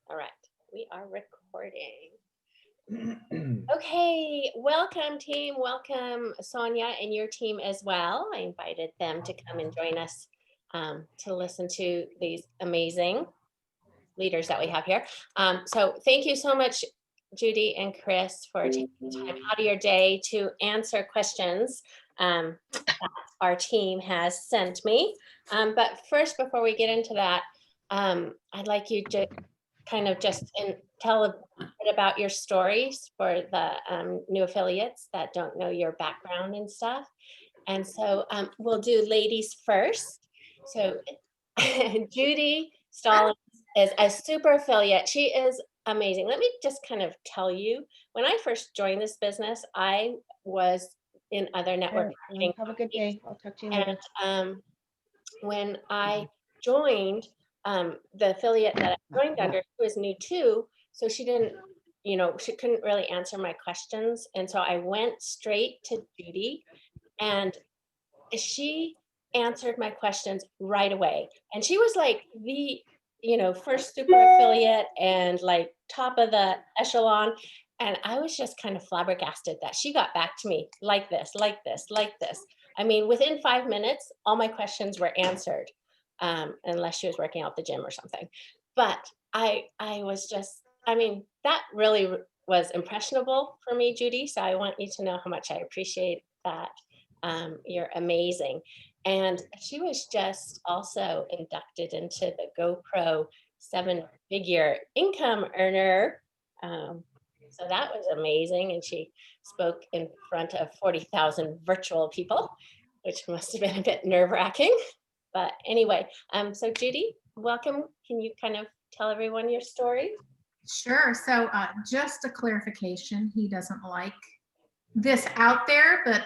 All right, we are recording. Okay, welcome team. Welcome Sonia and your team as well. I invited them to come and join us to listen to these amazing leaders that we have here. So thank you so much, Judy and Chris, for taking time out of your day to answer questions that our team has sent me. But first, before we get into that, I'd like you to kind of just tell a bit about your stories for the new affiliates that don't know your background and stuff. And so we'll do ladies first. So Judy Stallings is a super affiliate. She is amazing. Let me just kind of tell you, when I first joined this business, I was in other network marketing Have a good companies. day. I'll talk to you And later. when I joined the affiliate that I joined under, she was new too. So she didn't, she couldn't really answer my questions. And so I went straight to Judy and she answered my questions right away. And she was like the, first super affiliate and like top of the echelon. And I was just kind of flabbergasted that she got back to me like this, like this, like this. I mean, within 5 minutes, all my questions were answered, unless she was working out the gym or something. But I was just, I mean, that really was impressionable for me, Judy. So I want you to know how much I appreciate that. You're amazing. And she was just also inducted into the GoPro 7-figure income earner. So that was amazing. And she spoke in front of 40,000 virtual people, which must have been a bit nerve wracking. But anyway, so Judy, welcome. Can you kind of tell everyone your story? Sure. So just a clarification, he doesn't like this out there, but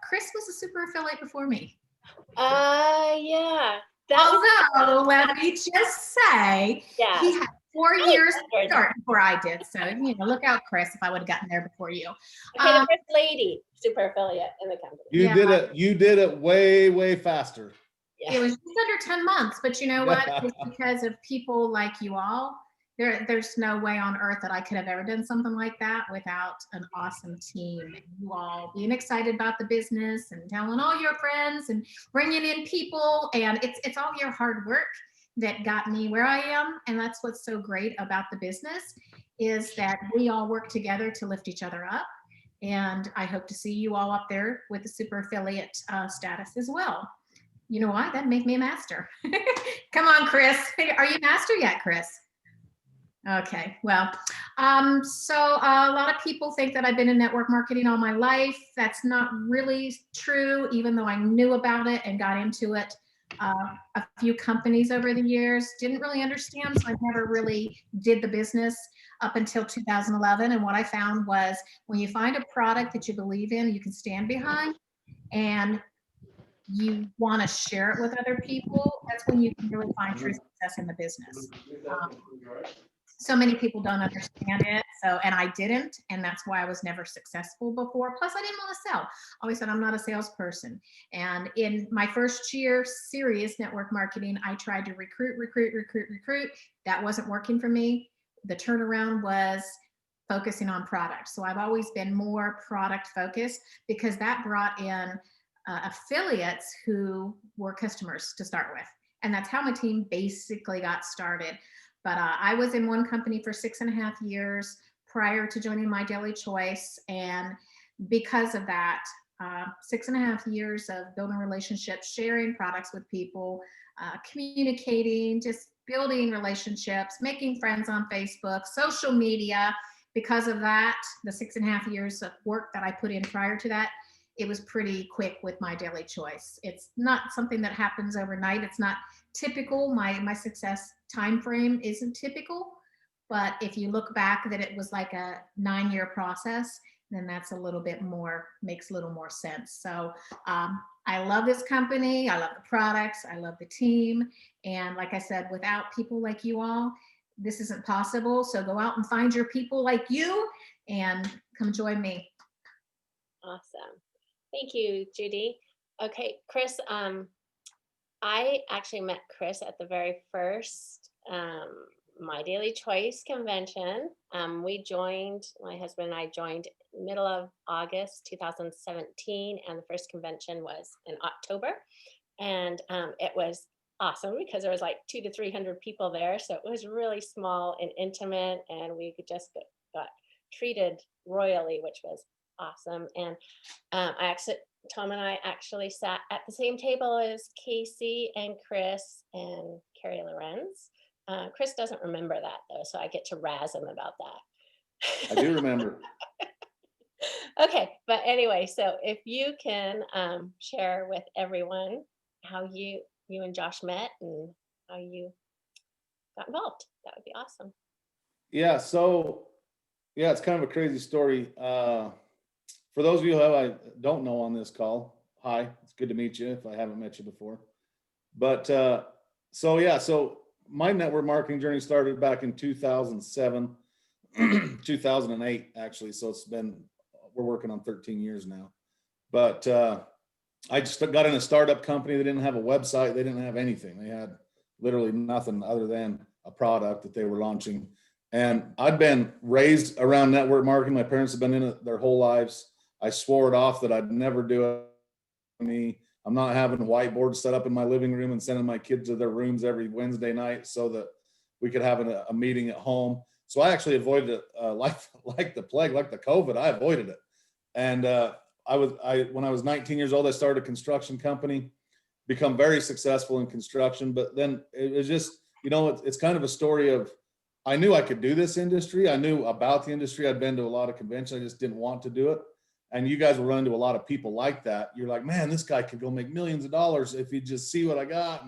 Chris was a super affiliate before me. Yeah. That was, Although, let me just say, yeah. he had 4 years to start before I did. So, look out, Chris, if I would have gotten there before you. Okay, the first lady super affiliate in the company. You did it way faster. Yeah. It was just under 10 months, but you know what? It's because of people like you all. There's no way on earth that I could have ever done something like that without an awesome team and you all being excited about the business and telling all your friends and bringing in people. And it's all your hard work that got me where I am. And that's what's so great about the business is that we all work together to lift each other up. And I hope to see you all up there with the super affiliate status as well. You know what? That make me a master. Come on, Chris. Are you master yet, Chris? Okay, well, so a lot of people think that I've been in network marketing all my life. That's not really true, even though I knew about it and got into it a few companies over the years. Didn't really understand, so I never really did the business up until 2011. And what I found was when you find a product that you believe in, you can stand behind, and you want to share it with other people, that's when you can really find true success in the business. So many people don't understand it. And I didn't, and that's why I was never successful before. Plus, I didn't want to sell. I always said I'm not a salesperson. And in my first year serious network marketing, I tried to recruit. That wasn't working for me. The turnaround was focusing on product. So I've always been more product focused because that brought in affiliates who were customers to start with. And that's how my team basically got started. But I was in one company for 6.5 years prior to joining My Daily Choice. And because of that, 6.5 years of building relationships, sharing products with people, communicating, just building relationships, making friends on Facebook, social media. Because of that, the 6.5 years of work that I put in prior to that, it was pretty quick with My Daily Choice. It's not something that happens overnight. It's not typical. My success time frame isn't typical, but if you look back that it was like a 9-year process, then that's a little bit more, makes a little more sense. So I love this company. I love the products. I love the team. And like I said, without people like you all, this isn't possible. So go out and find your people like you and come join me. Awesome. Thank you, Judy. Okay, Chris, I actually met Chris at the very first My Daily Choice convention. My husband and I joined middle of August 2017, and the first convention was in October. And it was awesome because there was like 200 to 300 people there. So it was really small and intimate, and we could just got treated royally, which was awesome. And Tom and I actually sat at the same table as Casey and Chris and Carrie Lorenz. Chris doesn't remember that though, so I get to razz him about that. I do remember. Okay, but anyway, so if you can share with everyone how you and Josh met and how you got involved, that would be awesome. Yeah. So yeah, it's kind of a crazy story. For those of you who I don't know on this call, hi, it's good to meet you if I haven't met you before. But so my network marketing journey started back in 2007, 2008 actually. So we're working on 13 years now. But I just got in a startup company. They didn't have a website. They didn't have anything. They had literally nothing other than a product that they were launching. And I'd been raised around network marketing. My parents have been in it their whole lives. I swore it off that I'd never do it. I'm not having whiteboards set up in my living room and sending my kids to their rooms every Wednesday night so that we could have a meeting at home. So I actually avoided it like the plague, like the COVID. I avoided it. And when I was 19 years old, I started a construction company, become very successful in construction. But then it was just, it's kind of a story of, I knew I could do this industry. I knew about the industry. I'd been to a lot of conventions. I just didn't want to do it. And you guys will run into a lot of people like that. You're like, man, this guy could go make millions of dollars if you just see what I got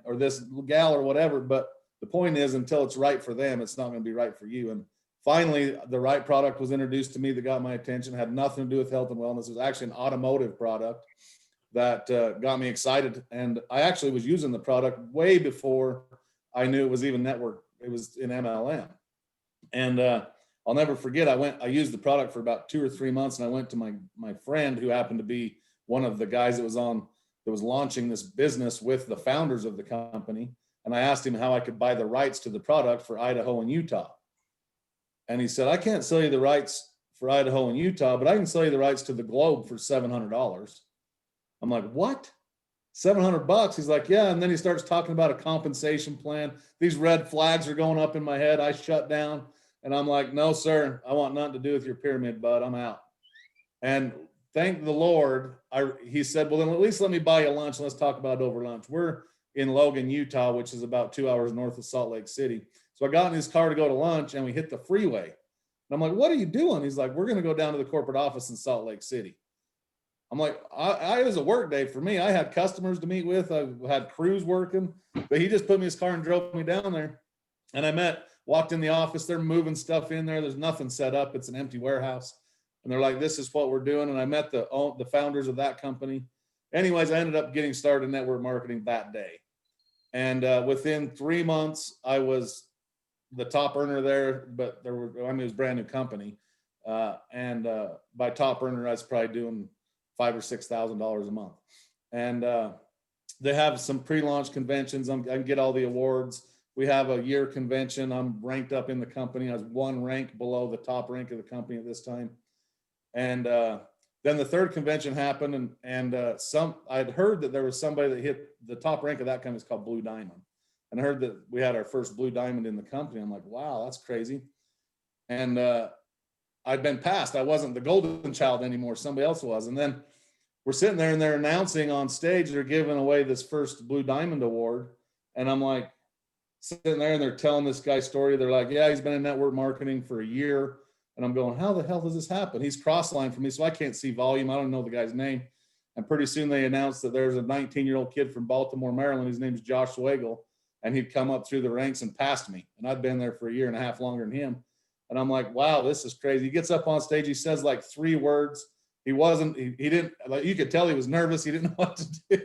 or this gal or whatever. But the point is, until it's right for them, it's not going to be right for you. And finally, the right product was introduced to me that got my attention. It had nothing to do with health and wellness. It was actually an automotive product that got me excited. And I actually was using the product way before I knew it was even network. It was in MLM. And I'll never forget, I used the product for about 2 or 3 months, and I went to my friend who happened to be one of the guys that was launching this business with the founders of the company. And I asked him how I could buy the rights to the product for Idaho and Utah. And he said, I can't sell you the rights for Idaho and Utah, but I can sell you the rights to the globe for $700. I'm like, what? $700? He's like, yeah. And then he starts talking about a compensation plan. These red flags are going up in my head. I shut down and I'm like, no, sir, I want nothing to do with your pyramid, bud. I'm out. And thank the Lord. He said, well, then at least let me buy you lunch and let's talk about it over lunch. We're in Logan, Utah, which is about 2 hours north of Salt Lake City. So I got in his car to go to lunch and we hit the freeway. And I'm like, what are you doing? He's like, we're going to go down to the corporate office in Salt Lake City. I'm like, it was a work day for me. I had customers to meet with. I had crews working, but he just put me in his car and drove me down there. And walked in the office. They're moving stuff in there. There's nothing set up. It's an empty warehouse. And they're like, this is what we're doing. And I met the founders of that company. Anyways, I ended up getting started in network marketing that day. And within 3 months, I was the top earner there, but it was a brand new company. And by top earner, I was probably doing $5,000 or $6,000 a month. And they have some pre-launch conventions. I can get all the awards. We have a year convention. I'm ranked up in the company. I was one rank below the top rank of the company at this time. And then the third convention happened, and I'd heard that there was somebody that hit the top rank of that company. It's called Blue Diamond. And I heard that we had our first Blue Diamond in the company. I'm like, wow, that's crazy. And I'd been passed. I wasn't the golden child anymore. Somebody else was. And then we're sitting there and they're announcing on stage, they're giving away this first Blue Diamond award. And I'm like sitting there and they're telling this guy's story. They're like, yeah, he's been in network marketing for a year. And I'm going, how the hell does this happen? He's cross-lined for me, so I can't see volume. I don't know the guy's name. And pretty soon they announced that there's a 19-year-old kid from Baltimore, Maryland. His name's Josh Swagel. And he'd come up through the ranks and passed me. And I'd been there for a year and a half longer than him. And I'm like, wow, this is crazy. He gets up on stage. He says like 3 words. He didn't, like, you could tell he was nervous. He didn't know what to do.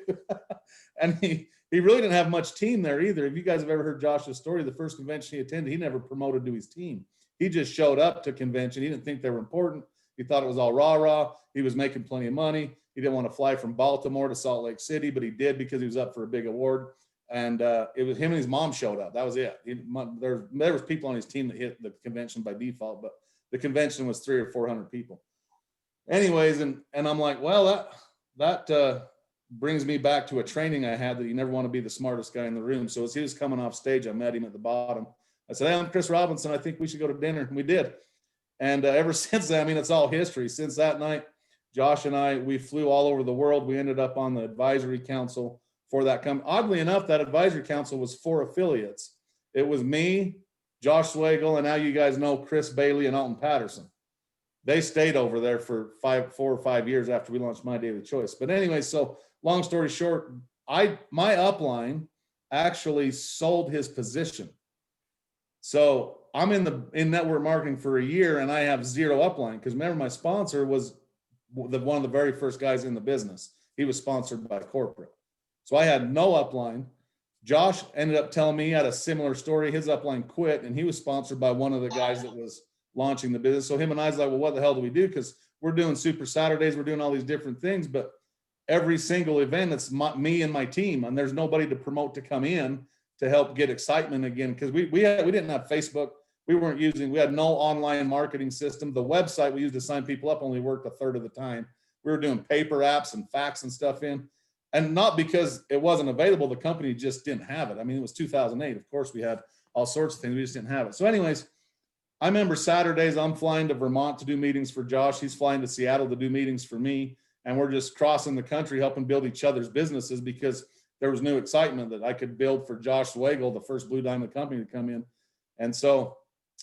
And he really didn't have much team there either. If you guys have ever heard Josh's story, the first convention he attended, he never promoted to his team. He just showed up to convention. He didn't think they were important. He thought it was all rah-rah. He was making plenty of money. He didn't want to fly from Baltimore to Salt Lake City, but he did because he was up for a big award. And it was him and his mom showed up. That was it. There was people on his team that hit the convention by default, but the convention was 300 or 400 people. Anyways, and I'm like, well, that brings me back to a training I had that you never want to be the smartest guy in the room. So as he was coming off stage, I met him at the bottom. I said, hey, I'm Chris Robinson. I think we should go to dinner. And we did. And ever since then, I mean, it's all history. Since that night, Josh and I, we flew all over the world. We ended up on the advisory council for that company. Oddly enough, that advisory council was 4 affiliates. It was me, Josh Swagel, and now you guys know Chris Bailey and Alton Patterson. They stayed over there for 4 or 5 years after we launched My Daily Choice. But anyway, so long story short, my upline actually sold his position. So I'm in network marketing for a year and I have 0 upline, because remember, my sponsor was one of the very first guys in the business. He was sponsored by corporate. So I had no upline. Josh ended up telling me he had a similar story. His upline quit and he was sponsored by one of the guys that was launching the business. So him and I was like, well, what the hell do we do? Because we're doing Super Saturdays, we're doing all these different things, but every single event, it's me and my team, and there's nobody to promote to come in to help get excitement again. Because we didn't have Facebook. We had no online marketing system. The website we used to sign people up only worked a third of the time. We were doing paper apps and fax and stuff in. And not because it wasn't available, the company just didn't have it. I mean, it was 2008. Of course, we had all sorts of things. We just didn't have it. So anyways, I remember Saturdays, I'm flying to Vermont to do meetings for Josh. He's flying to Seattle to do meetings for me. And we're just crossing the country, helping build each other's businesses, because there was new excitement that I could build for Josh Swagel, the first Blue Diamond company to come in. And so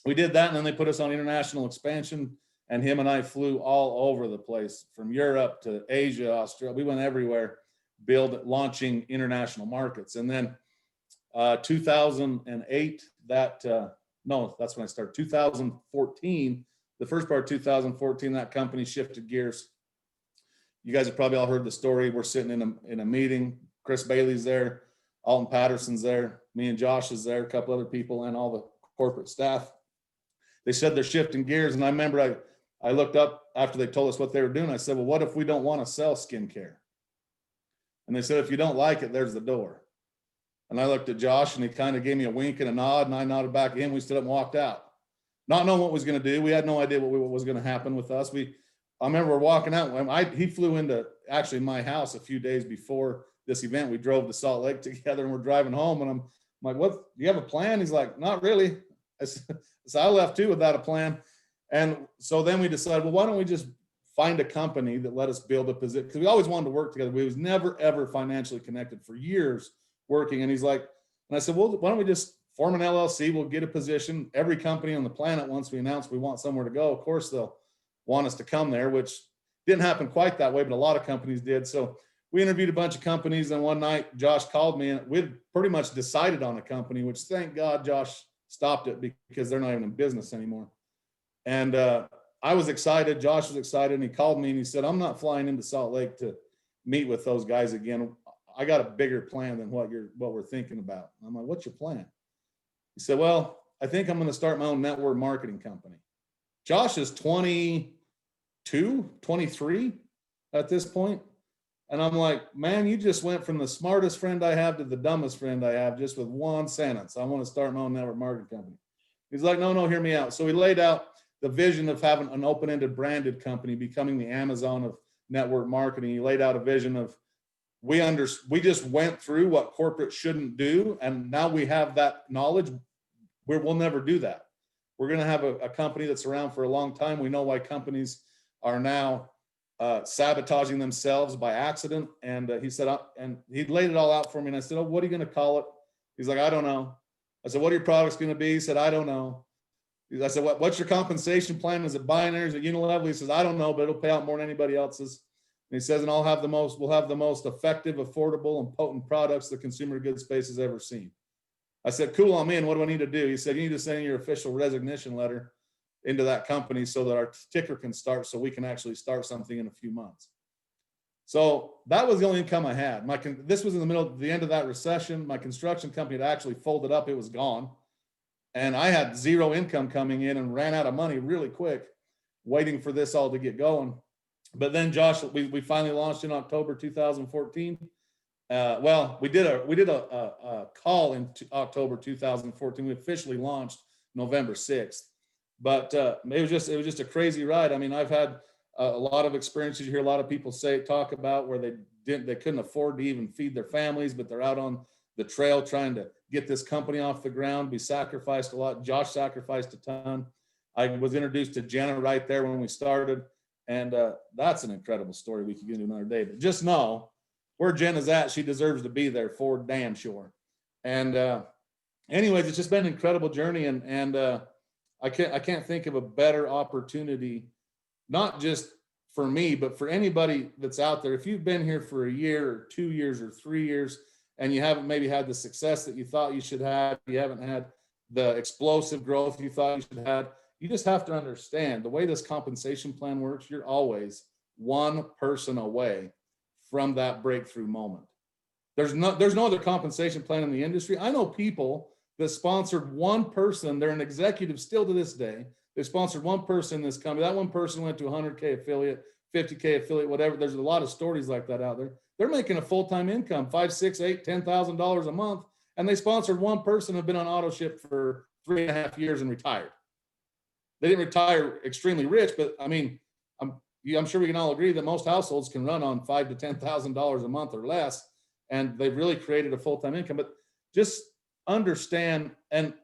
we did that. And then they put us on international expansion. And him and I flew all over the place, from Europe to Asia, Australia. We went everywhere, launching international markets. And then 2008, that's when I started. 2014, the first part of 2014, that company shifted gears. You guys have probably all heard the story. We're sitting in a meeting. Chris Bailey's there, Alton Patterson's there, me and Josh is there, a couple other people, and all the corporate staff. They said they're shifting gears, and I remember I looked up after they told us what they were doing. I said, well, what if we don't want to sell skincare? And they said, if you don't like it, there's the door. And I looked at Josh, and he kind of gave me a wink and a nod, and I nodded back at him. We stood up and walked out, not knowing what was going to do. We had no idea what was going to happen with us. I remember we're walking out. He flew into actually my house a few days before this event. We drove to Salt Lake together, and we're driving home. And I'm like, "What? Do you have a plan?" He's like, "Not really." So I left too without a plan. And so then we decided, well, why don't we just find a company that let us build a position? Because we always wanted to work together. We was never ever financially connected for years working. And he's like, and I said, well, why don't we just form an LLC? We'll get a position. Every company on the planet, once we announce we want somewhere to go, of course they'll want us to come there, which didn't happen quite that way, but a lot of companies did. So we interviewed a bunch of companies, and one night Josh called me, and we'd pretty much decided on a company, which thank God Josh stopped it, because they're not even in business anymore. And I was excited, Josh was excited, and he called me and he said, I'm not flying into Salt Lake to meet with those guys again. I got a bigger plan than what we're thinking about. And I'm like, what's your plan? He said, well, I think I'm going to start my own network marketing company. Josh is 22, 23 at this point. And I'm like, man, you just went from the smartest friend I have to the dumbest friend I have just with one sentence. I want to start my own network marketing company. He's like, no, hear me out. So he laid out the vision of having an open-ended branded company, becoming the Amazon of network marketing. He laid out a vision of, we just went through what corporate shouldn't do. And now we have that knowledge. We'll never do that. We're going to have a company that's around for a long time. We know why companies are now sabotaging themselves by accident. And he said, and he laid it all out for me. And I said, oh, what are you going to call it? He's like, I don't know. I said, what are your products going to be? He said, I don't know. I said, what's your compensation plan? Is it binary? Is it unilevel? He says, I don't know, but it'll pay out more than anybody else's. And he says, and we'll have the most effective, affordable, and potent products the consumer goods space has ever seen. I said, cool, I'm in. What do I need to do? He said, you need to send in your official resignation letter into that company so that our ticker can start, so we can actually start something in a few months. So that was the only income I had. This was in the end of that recession. My construction company had actually folded up. It was gone. And I had zero income coming in and ran out of money really quick, waiting for this all to get going. But then Josh, we finally launched in October 2014. well, we did a call in October 2014. We officially launched November 6th, but it was just a crazy ride. I mean, I've had a lot of experiences. You hear a lot of people talk about where they couldn't afford to even feed their families, but they're out on the trail trying to get this company off the ground. We sacrificed a lot. Josh sacrificed a ton. I was introduced to Jenna right there when we started, and that's an incredible story. We could get into another day, but just know where Jenna's at, she deserves to be there for damn sure. And anyways, it's just been an incredible journey, and I can't think of a better opportunity, not just for me, but for anybody that's out there. If you've been here for a year or 2 years or 3 years, and you haven't maybe had the success that you thought you should have, you haven't had the explosive growth you thought you should have, you just have to understand the way this compensation plan works. You're always one person away from that breakthrough moment. There's no other compensation plan in the industry. I know people that sponsored one person. They're an executive still to this day. They sponsored one person in this company. That one person went to 100K affiliate, 50K affiliate, whatever. There's a lot of stories like that out there. They're making a full-time income, $5, $6, $8, $10,000 a month, and they sponsored one person who've been on auto ship for 3.5 years and retired. They didn't retire extremely rich, but I mean, I'm sure we can all agree that most households can run on $5,000 to $10,000 a month or less, and they've really created a full-time income. But just understand, and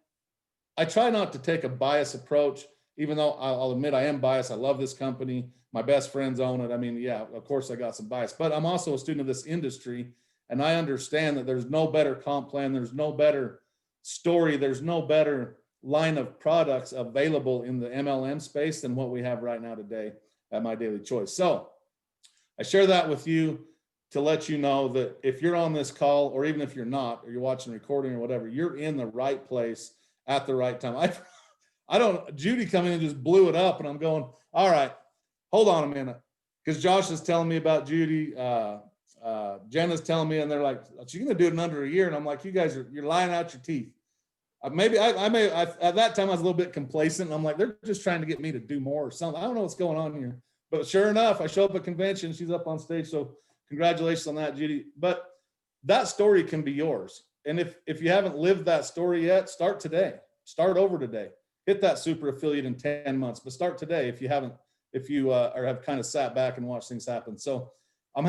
I try not to take a biased approach, even though I'll admit I am biased. I love this company. My best friends own it. I mean, yeah, of course I got some bias, but I'm also a student of this industry, and I understand that there's no better comp plan. There's no better story. There's no better line of products available in the MLM space than what we have right now today at My Daily Choice. So I share that with you to let you know that if you're on this call, or even if you're not, or you're watching a recording or whatever, you're in the right place at the right time. Judy come in and just blew it up, and I'm going, all right, hold on a minute. Because Josh is telling me about Judy, Jenna's telling me, and they're like, she's going to do it in under a year. And I'm like, you're lying out your teeth. At that time I was a little bit complacent. I'm like, they're just trying to get me to do more or something. I don't know what's going on here. But sure enough, I show up at convention, she's up on stage. So congratulations on that, Judy. But that story can be yours. And if you haven't lived that story yet, start today. Start over today. Hit that super affiliate in 10 months, but start today if you have kind of sat back and watched things happen. So I'm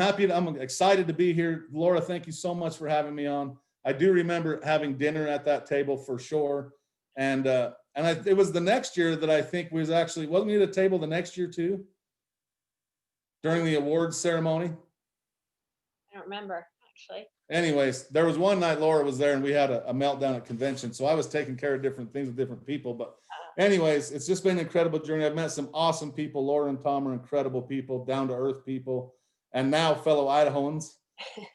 excited to be here. Laura, thank you so much for having me on. I do remember having dinner at that table for sure. And it was the next year that I think wasn't we at a table the next year too? During the awards ceremony? I don't remember, actually. Anyways, there was one night Laura was there and we had a meltdown at convention. So I was taking care of different things with different people. But anyways, it's just been an incredible journey. I've met some awesome people. Laura and Tom are incredible people, down to earth people, and now fellow Idahoans.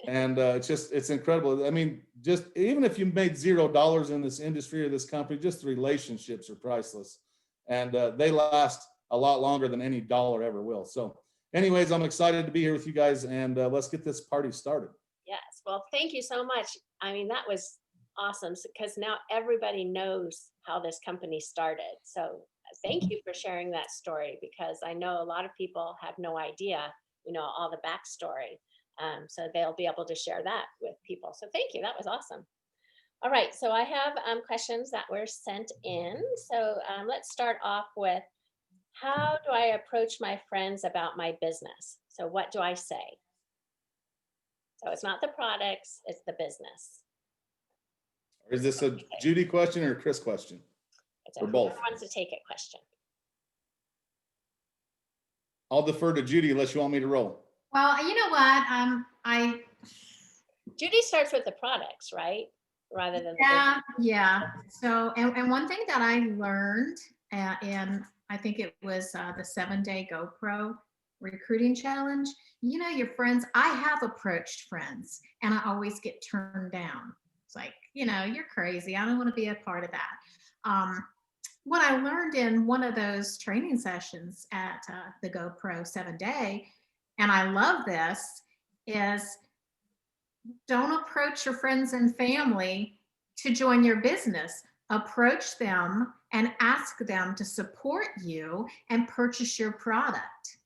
And it's incredible. I mean, just even if you made $0 in this industry or this company, just the relationships are priceless, and they last a lot longer than any dollar ever will. So anyways, I'm excited to be here with you guys, and let's get this party started. Yes. Well, thank you so much. I mean, that was awesome, because now everybody knows how this company started. So thank you for sharing that story, because I know a lot of people have no idea, all the backstory. So they'll be able to share that with people. So thank you. That was awesome. All right. So I have questions that were sent in. So let's start off with, how do I approach my friends about my business? So what do I say? So it's not the products, it's the business. Is this a Judy question or a Chris question? Or both? Whoever wants to take it question. I'll defer to Judy unless you want me to roll. Well, you know what? Judy starts with the products, right? Rather than yeah. So, and one thing that I learned, and I think it was the 7-day GoPro recruiting challenge. Your friends. I have approached friends, and I always get turned down. It's like, you're crazy. I don't want to be a part of that. What I learned in one of those training sessions at the GoPro 7-day, and I love this, is don't approach your friends and family to join your business. Approach them and ask them to support you and purchase your product,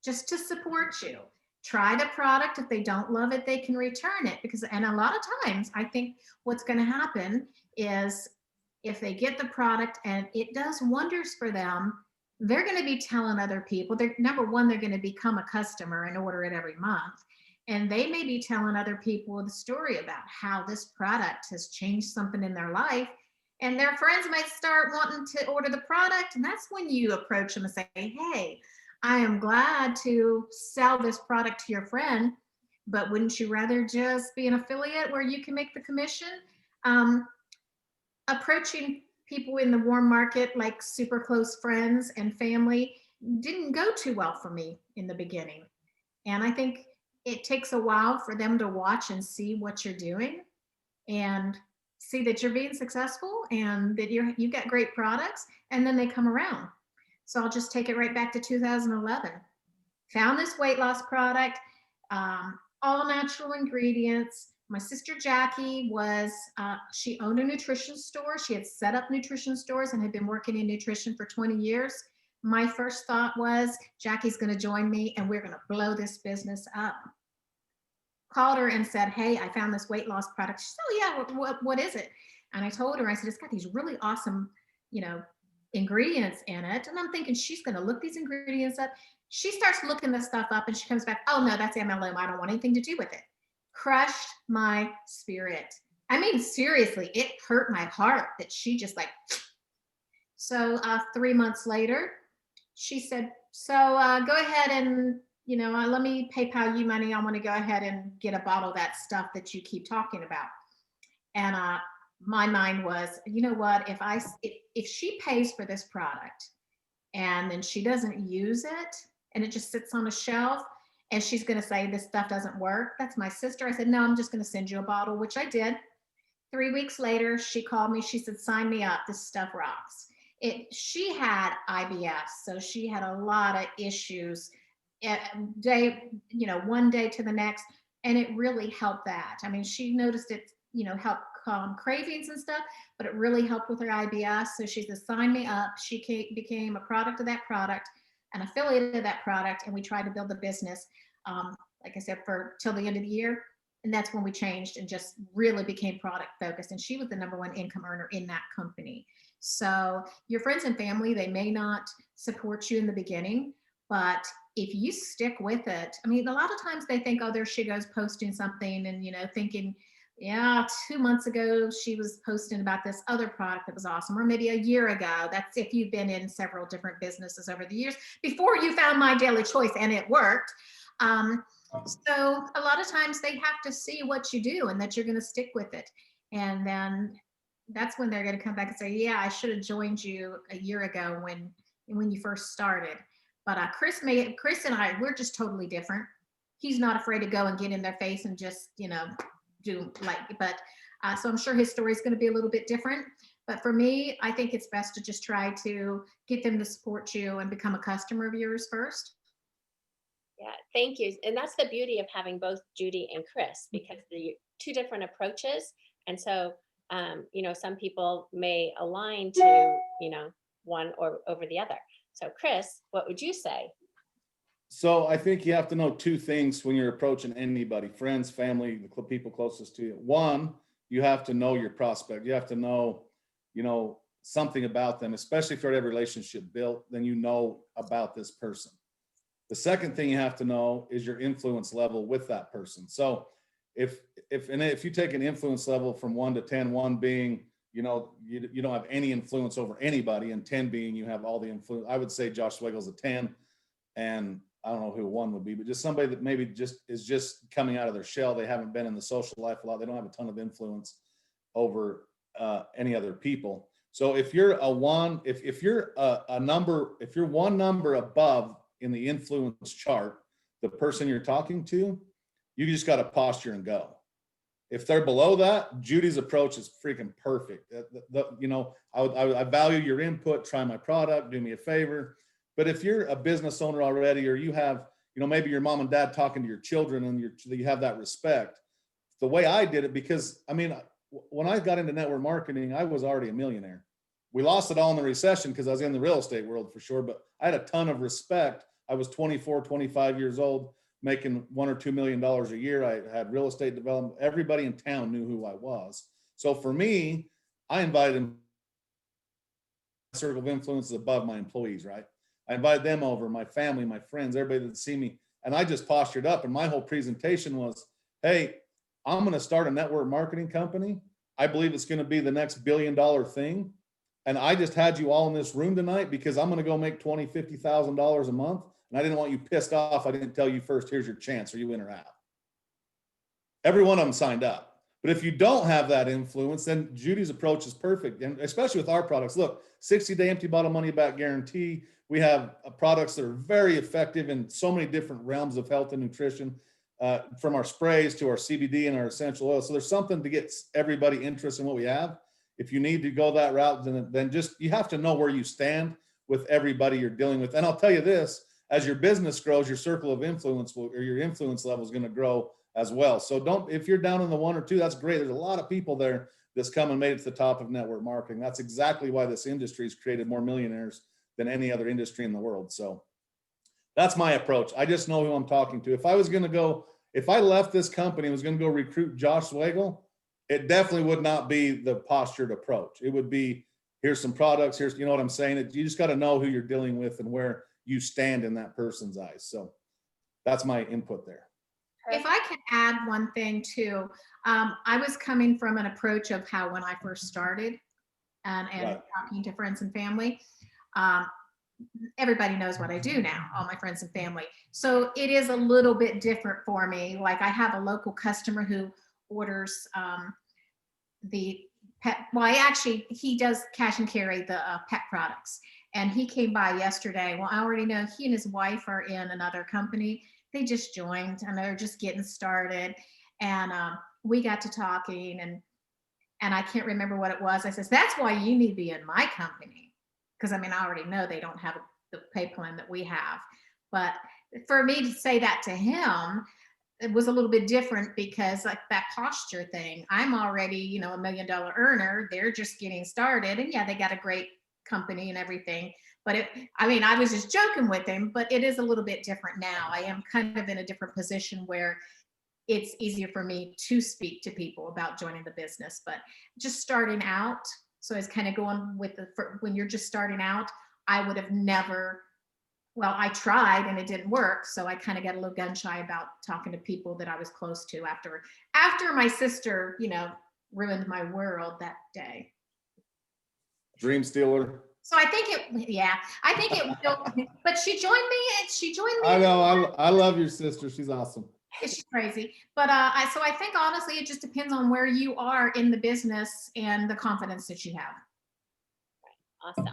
just to support you. try the product. If they don't love it, they can return it, because, and a lot of times I think what's going to happen is if they get the product and it does wonders for them, they're going to be telling other people. They're, number one, they're going to become a customer and order it every month. And they may be telling other people the story about how this product has changed something in their life. And their friends might start wanting to order the product. And that's when you approach them and say, hey, I am glad to sell this product to your friend, but wouldn't you rather just be an affiliate where you can make the commission? Approaching people in the warm market, like super close friends and family, didn't go too well for me in the beginning. And I think it takes a while for them to watch and see what you're doing and see that you're being successful and that you've got great products, and then they come around. So I'll just take it right back to 2011. Found this weight loss product, all natural ingredients. My sister Jackie was, she owned a nutrition store. She had set up nutrition stores and had been working in nutrition for 20 years. My first thought was, Jackie's going to join me and we're going to blow this business up. Called her and said, hey, I found this weight loss product. She said, oh yeah, what is it? And I told her, I said, it's got these really awesome, ingredients in it. And I'm thinking she's going to look these ingredients up. She starts looking the stuff up and she comes back, oh no, that's MLM. I don't want anything to do with it. Crushed my spirit. I mean, seriously, it hurt my heart that she just like. So 3 months later, she said, so go ahead and, let me PayPal you money. I want to go ahead and get a bottle of that stuff that you keep talking about. And my mind was, you know what, if she pays for this product and then she doesn't use it and it just sits on a shelf and she's going to say this stuff doesn't work, that's my sister. I said, no, I'm just going to send you a bottle, which I did. 3 weeks later, she called me. She said, sign me up. This stuff rocks. She had IBS, so she had a lot of issues one day to the next, and it really helped that. I mean, she noticed it, helped calm cravings and stuff, but it really helped with her IBS. So she said, sign me up. She became a product of that product, an affiliate of that product, and we tried to build the business, like I said, for till the end of the year. And that's when we changed and just really became product focused. And she was the #1 income earner in that company. So your friends and family, they may not support you in the beginning, but if you stick with it, I mean, a lot of times they think, oh, there she goes posting something and, thinking, yeah, 2 months ago, she was posting about this other product that was awesome, or maybe a year ago. That's if you've been in several different businesses over the years before you found My Daily Choice and it worked. So a lot of times they have to see what you do and that you're going to stick with it. And then that's when they're going to come back and say, yeah, I should have joined you a year ago when you first started. But Chris and I, we're just totally different. He's not afraid to go and get in their face and just, do but so I'm sure his story is going to be a little bit different. But for me, I think it's best to just try to get them to support you and become a customer of yours first. Yeah, thank you. And that's the beauty of having both Judy and Chris, because they're two different approaches. And so, some people may align to, one or over the other. So Chris, what would you say? So I think you have to know two things when you're approaching anybody, friends, family, the people closest to you. One, you have to know your prospect. You have to know, something about them, especially if you already have a relationship built, then you know about this person. The second thing you have to know is your influence level with that person. So if you take an influence level from 1 to 10, 1 being, you don't have any influence over anybody, and 10 being you have all the influence, I would say Josh Swigle's a 10, and I don't know who 1 would be, but just somebody that maybe is just coming out of their shell. They haven't been in the social life a lot. They don't have a ton of influence over any other people. So if you're a 1, if you're a number, if you're 1 number above in the influence chart, the person you're talking to, you just got to posture and go. If they're below that, Judy's approach is freaking perfect. I value your input, try my product, do me a favor. But if you're a business owner already, or you have, maybe your mom and dad talking to your children and you have that respect, the way I did it, because when I got into network marketing, I was already a millionaire. We lost it all in the recession because I was in the real estate world for sure, but I had a ton of respect. I was 24, 25 years old making $1 or $2 million a year. I had real estate development. Everybody in town knew who I was. So for me, I invited them. Circle of influence is above my employees, right? I invited them over, my family, my friends, everybody that see me. And I just postured up. And my whole presentation was, hey, I'm going to start a network marketing company. I believe it's going to be the next $1 billion thing. And I just had you all in this room tonight because I'm going to go make $20,000, $50,000 a month. And I didn't want you pissed off. I didn't tell you first, here's your chance, or you in or out. Every one of them signed up. But if you don't have that influence, then Judy's approach is perfect. And especially with our products, look, 60-day empty bottle money back guarantee. We have products that are very effective in so many different realms of health and nutrition, from our sprays to our CBD and our essential oils. So there's something to get everybody interested in what we have. If you need to go that route, then just, you have to know where you stand with everybody you're dealing with. And I'll tell you this, as your business grows, your circle of influence or your influence level is going to grow as well. So don't, if you're down in the 1 or 2, that's great. There's a lot of people there that's come and made it to the top of network marketing. That's exactly why this industry has created more millionaires than any other industry in the world. So that's my approach. I just know who I'm talking to. If I was going to go, if I left this company and was going to go recruit Josh Swagel, it definitely would not be the postured approach. It would be, here's some products, here's, you know what I'm saying? You just got to know who you're dealing with and where you stand in that person's eyes. So that's my input there. If I can add one thing too, I was coming from an approach of how when I first started and Right. talking to friends and family, everybody knows what I do now, all my friends and family. So it is a little bit different for me. Like I have a local customer who orders the pet, well, he does cash and carry the pet products. And he came by yesterday. Well, I already know he and his wife are in another company. They just joined and they're just getting started. And we got to talking and I can't remember what it was. I says, that's why you need to be in my company. Because I mean, I already know they don't have the pay plan that we have. But for me to say that to him, it was a little bit different because like that posture thing, I'm already, $1 million earner. They're just getting started. And yeah, they got a great company and everything. But I was just joking with him, but it is a little bit different now. I am kind of in a different position where it's easier for me to speak to people about joining the business, but just starting out. So it's kind of going with when you're just starting out, I would have never, well, I tried and it didn't work. So I kind of got a little gun shy about talking to people that I was close to after my sister, ruined my world that day. Dream stealer. So I think it will, but she joined me. I know. I love your sister. She's awesome. She's crazy. But so I think honestly, it just depends on where you are in the business and the confidence that you have. Awesome.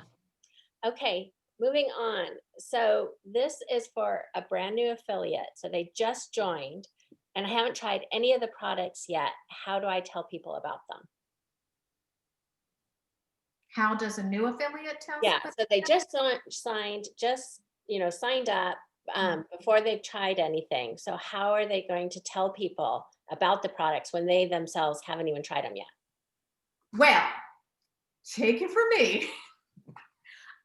Okay, moving on. So this is for a brand new affiliate. So they just joined and I haven't tried any of the products yet. How do I tell people about them? How does a new affiliate tell? Yeah, so they just signed up before they've tried anything. So how are they going to tell people about the products when they themselves haven't even tried them yet? Well, take it from me.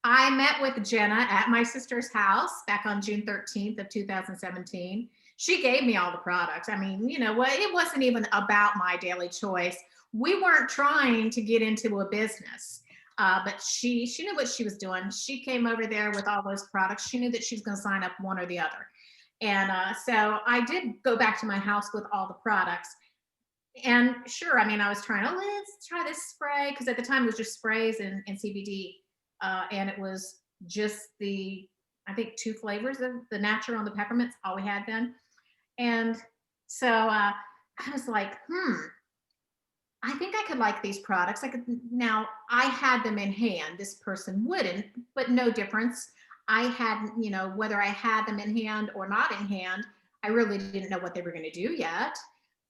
I met with Jenna at my sister's house back on June 13th of 2017. She gave me all the products. I mean, you know what? It wasn't even about my daily choice. We weren't trying to get into a business. But she knew what she was doing. She came over there with all those products. She knew that she was going to sign up one or the other. And so I did go back to my house with all the products. And sure, I was trying, let's try this spray. Because at the time it was just sprays and CBD. And it was just I think 2 flavors of the natural and the peppermints, all we had then. And so I was like, I think I could like these products. Now I had them in hand. This person wouldn't, but no difference. I had, whether I had them in hand or not in hand, I really didn't know what they were going to do yet.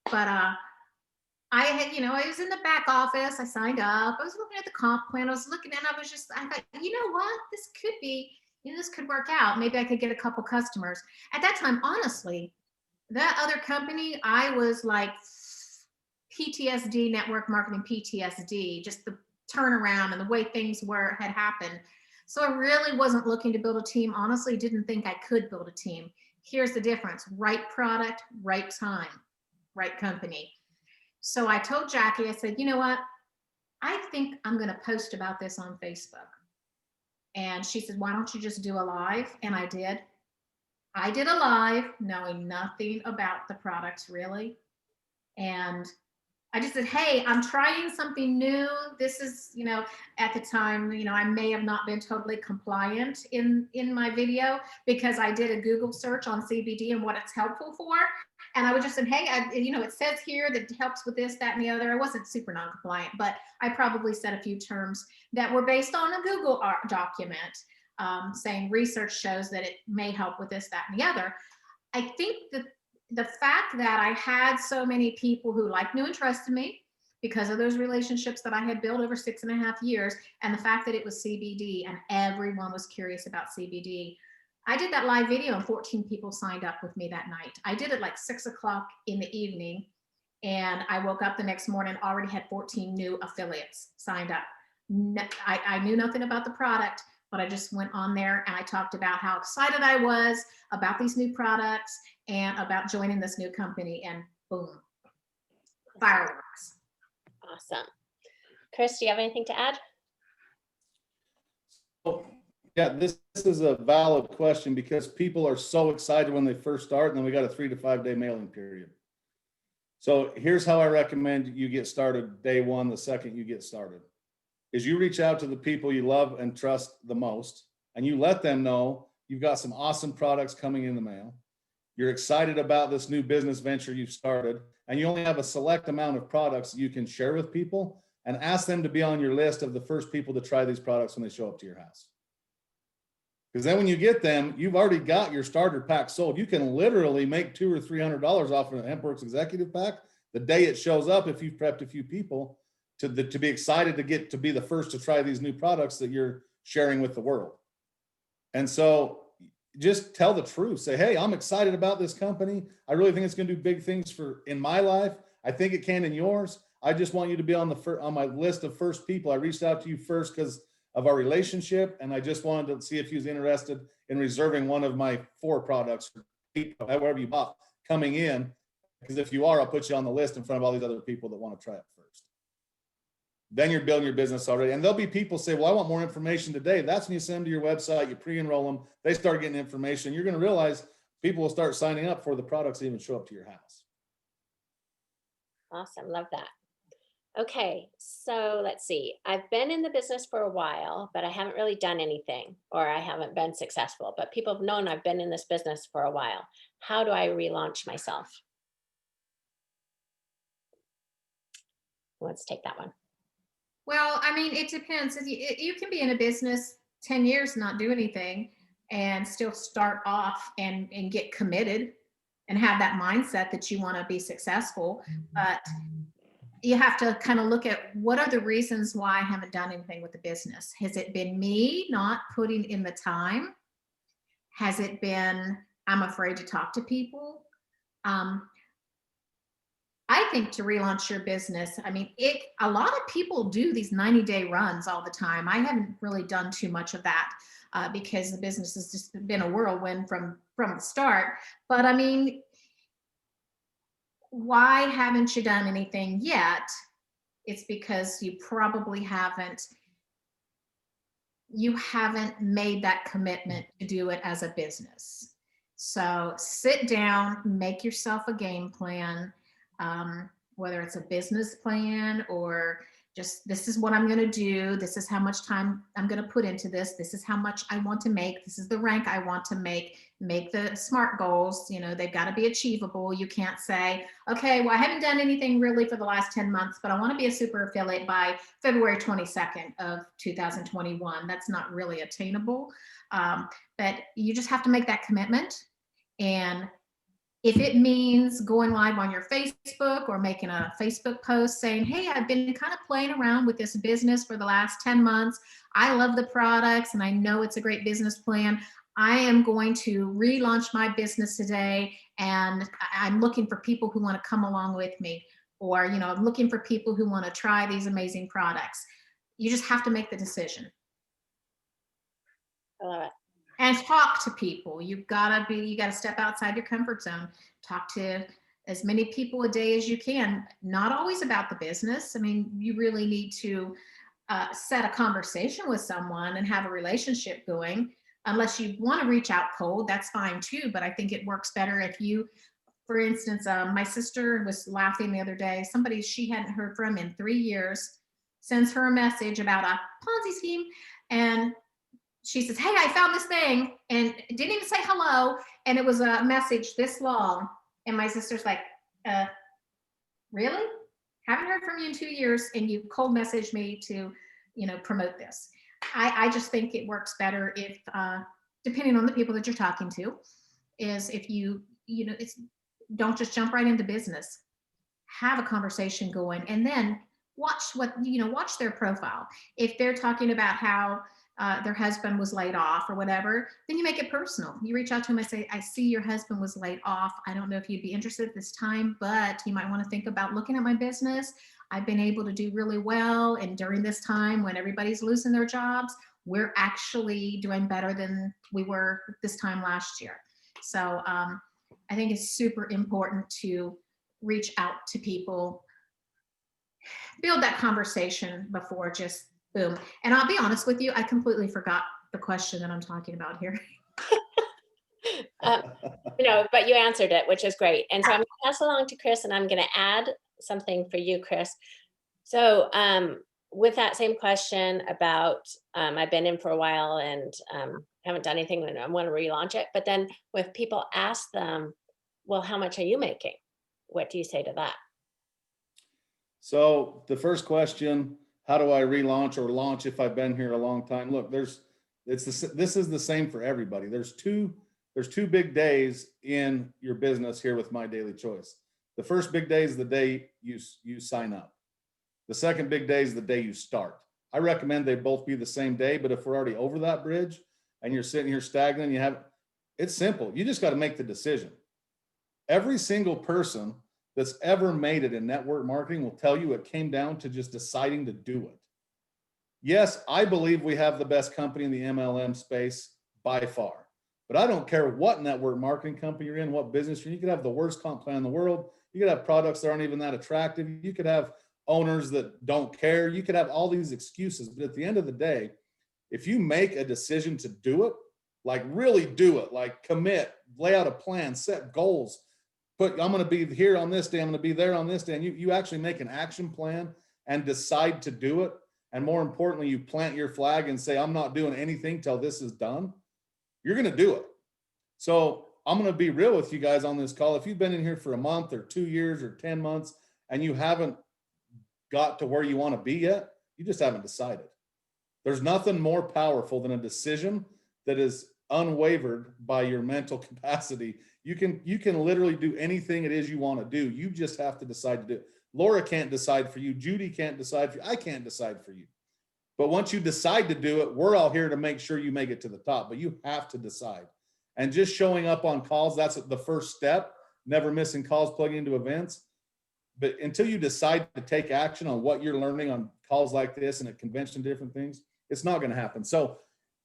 But I was in the back office. I signed up. I was looking at the comp plan. I thought, you know what? This could be, this could work out. Maybe I could get a couple customers. At that time, honestly, that other company, I was like, PTSD, network marketing PTSD, just the turnaround and the way things had happened. So I really wasn't looking to build a team. Honestly, didn't think I could build a team. here's the difference: right product, right time, right company. So I told Jackie, I said, you know what? I think I'm going to post about this on Facebook. And she said, why don't you just do a live? And I did. I did a live knowing nothing about the products really. And I just said, hey, I'm trying something new. This is, at the time, I may have not been totally compliant in my video because I did a Google search on CBD and what it's helpful for. And I would just say, hey, it says here that it helps with this, that, and the other. I wasn't super non-compliant, but I probably said a few terms that were based on a Google document saying research shows that it may help with this, that, and the other. I think that the fact that I had so many people who liked, knew, and trusted me because of those relationships that I had built over 6.5 years, and the fact that it was CBD and everyone was curious about CBD. I did that live video and 14 people signed up with me that night. I did it like 6 o'clock in the evening, and I woke up the next morning, already had 14 new affiliates signed up. I knew nothing about the product, but I just went on there and I talked about how excited I was about these new products and about joining this new company, and boom, fireworks. Awesome. Chris, do you have anything to add? Yeah, this is a valid question because people are so excited when they first start, and then we got a 3 to 5 day mailing period. So here's how I recommend you get started day one, the second you get started, is you reach out to the people you love and trust the most, and you let them know you've got some awesome products coming in the mail. You're excited about this new business venture you've started, and you only have a select amount of products you can share with people, and ask them to be on your list of the first people to try these products when they show up to your house. Because then when you get them, you've already got your starter pack sold. You can literally make $200 or $300 off of an HempWorks executive pack the day it shows up if you've prepped a few people to be excited to get to be the first to try these new products that you're sharing with the world. And so just tell the truth. Say, hey, I'm excited about this company. I really think it's going to do big things in my life. I think it can in yours. I just want you to be on my list of first people. I reached out to you first because of our relationship, and I just wanted to see if you was interested in reserving one of my 4 products, however you bought, coming in. Because if you are, I'll put you on the list in front of all these other people that want to try it first. Then you're building your business already. And there'll be people say, well, I want more information today. That's when you send them to your website, you pre-enroll them, they start getting information. You're going to realize people will start signing up for the products that even show up to your house. Awesome. Love that. Okay. So let's see. I've been in the business for a while, but I haven't really done anything, or I haven't been successful, but people have known I've been in this business for a while. How do I relaunch myself? Let's take that one. Well, I mean, it depends. You can be in a business 10 years and not do anything and still start off and get committed and have that mindset that you want to be successful. But you have to kind of look at what are the reasons why I haven't done anything with the business. Has it been me not putting in the time? Has it been I'm afraid to talk to people? I think to relaunch your business, I mean, a lot of people do these 90-day runs all the time. I haven't really done too much of that because the business has just been a whirlwind from the start. But I mean, why haven't you done anything yet? It's because you probably haven't made that commitment to do it as a business. So sit down, make yourself a game plan. Whether it's a business plan or just this is what I'm going to do, this is how much time I'm going to put into this is how much I want to make, this is the rank I want to make the SMART goals. They've got to be achievable. You can't say, okay, well, I haven't done anything really for the last 10 months, but I want to be a super affiliate by February 22nd of 2021. That's not really attainable. But you just have to make that commitment. And if it means going live on your Facebook or making a Facebook post saying, hey, I've been kind of playing around with this business for the last 10 months. I love the products and I know it's a great business plan. I am going to relaunch my business today and I'm looking for people who want to come along with me, or, I'm looking for people who want to try these amazing products. You just have to make the decision. I love it. And talk to people. You gotta step outside your comfort zone. Talk to as many people a day as you can. Not always about the business. I mean, you really need to set a conversation with someone and have a relationship going. Unless you want to reach out cold, that's fine too. But I think it works better if you, for instance, my sister was laughing the other day. Somebody she hadn't heard from in 3 years sends her a message about a Ponzi scheme, and she says, "Hey, I found this thing," and didn't even say hello, and it was a message this long. And my sister's like, uh, "Really? Haven't heard from you in 2 years, and you cold messaged me to, promote this." I just think it works better if, depending on the people that you're talking to, is if it's don't just jump right into business. Have a conversation going, and then watch their profile. If they're talking about how their husband was laid off or whatever, then you make it personal. You reach out to them and say, "I see your husband was laid off. I don't know if you'd be interested at this time, but you might want to think about looking at my business. I've been able to do really well, and during this time when everybody's losing their jobs, we're actually doing better than we were this time last year." So I think it's super important to reach out to people, build that conversation before just boom. And I'll be honest with you, I completely forgot the question that I'm talking about here. Um, but you answered it, which is great. And so I'm going to pass along to Chris, and I'm going to add something for you, Chris. So with that same question about, I've been in for a while and haven't done anything and I want to relaunch it. But then if people ask them, well, how much are you making? What do you say to that? So the first question, how do I relaunch or launch if I've been here a long time? Look, this is the same for everybody. There's two big days in your business here with My Daily Choice. The first big day is the day you sign up. The second big day is the day you start. I recommend they both be the same day, but if we're already over that bridge and you're sitting here stagnant, it's simple. You just got to make the decision. Every single person that's ever made it in network marketing will tell you it came down to just deciding to do it. Yes, I believe we have the best company in the MLM space by far, but I don't care what network marketing company you're in, what business you're in. You could have the worst comp plan in the world. You could have products that aren't even that attractive. You could have owners that don't care. You could have all these excuses, but at the end of the day, if you make a decision to do it, like really do it, like commit, lay out a plan, set goals, I'm going to be here on this day, I'm going to be there on this day, and you actually make an action plan and decide to do it. And more importantly, you plant your flag and say, I'm not doing anything till this is done. You're going to do it. So I'm going to be real with you guys on this call. If you've been in here for a month or 2 years or 10 months and you haven't got to where you want to be yet, you just haven't decided. There's nothing more powerful than a decision that is unwavered by your mental capacity. You can literally do anything it is you want to do. You just have to decide to do it. Laura can't decide for you. Judy can't decide for you. I can't decide for you. But once you decide to do it, we're all here to make sure you make it to the top, but you have to decide. And just showing up on calls, that's the first step. Never missing calls, plugging into events. But until you decide to take action on what you're learning on calls like this and at convention, different things, it's not going to happen. So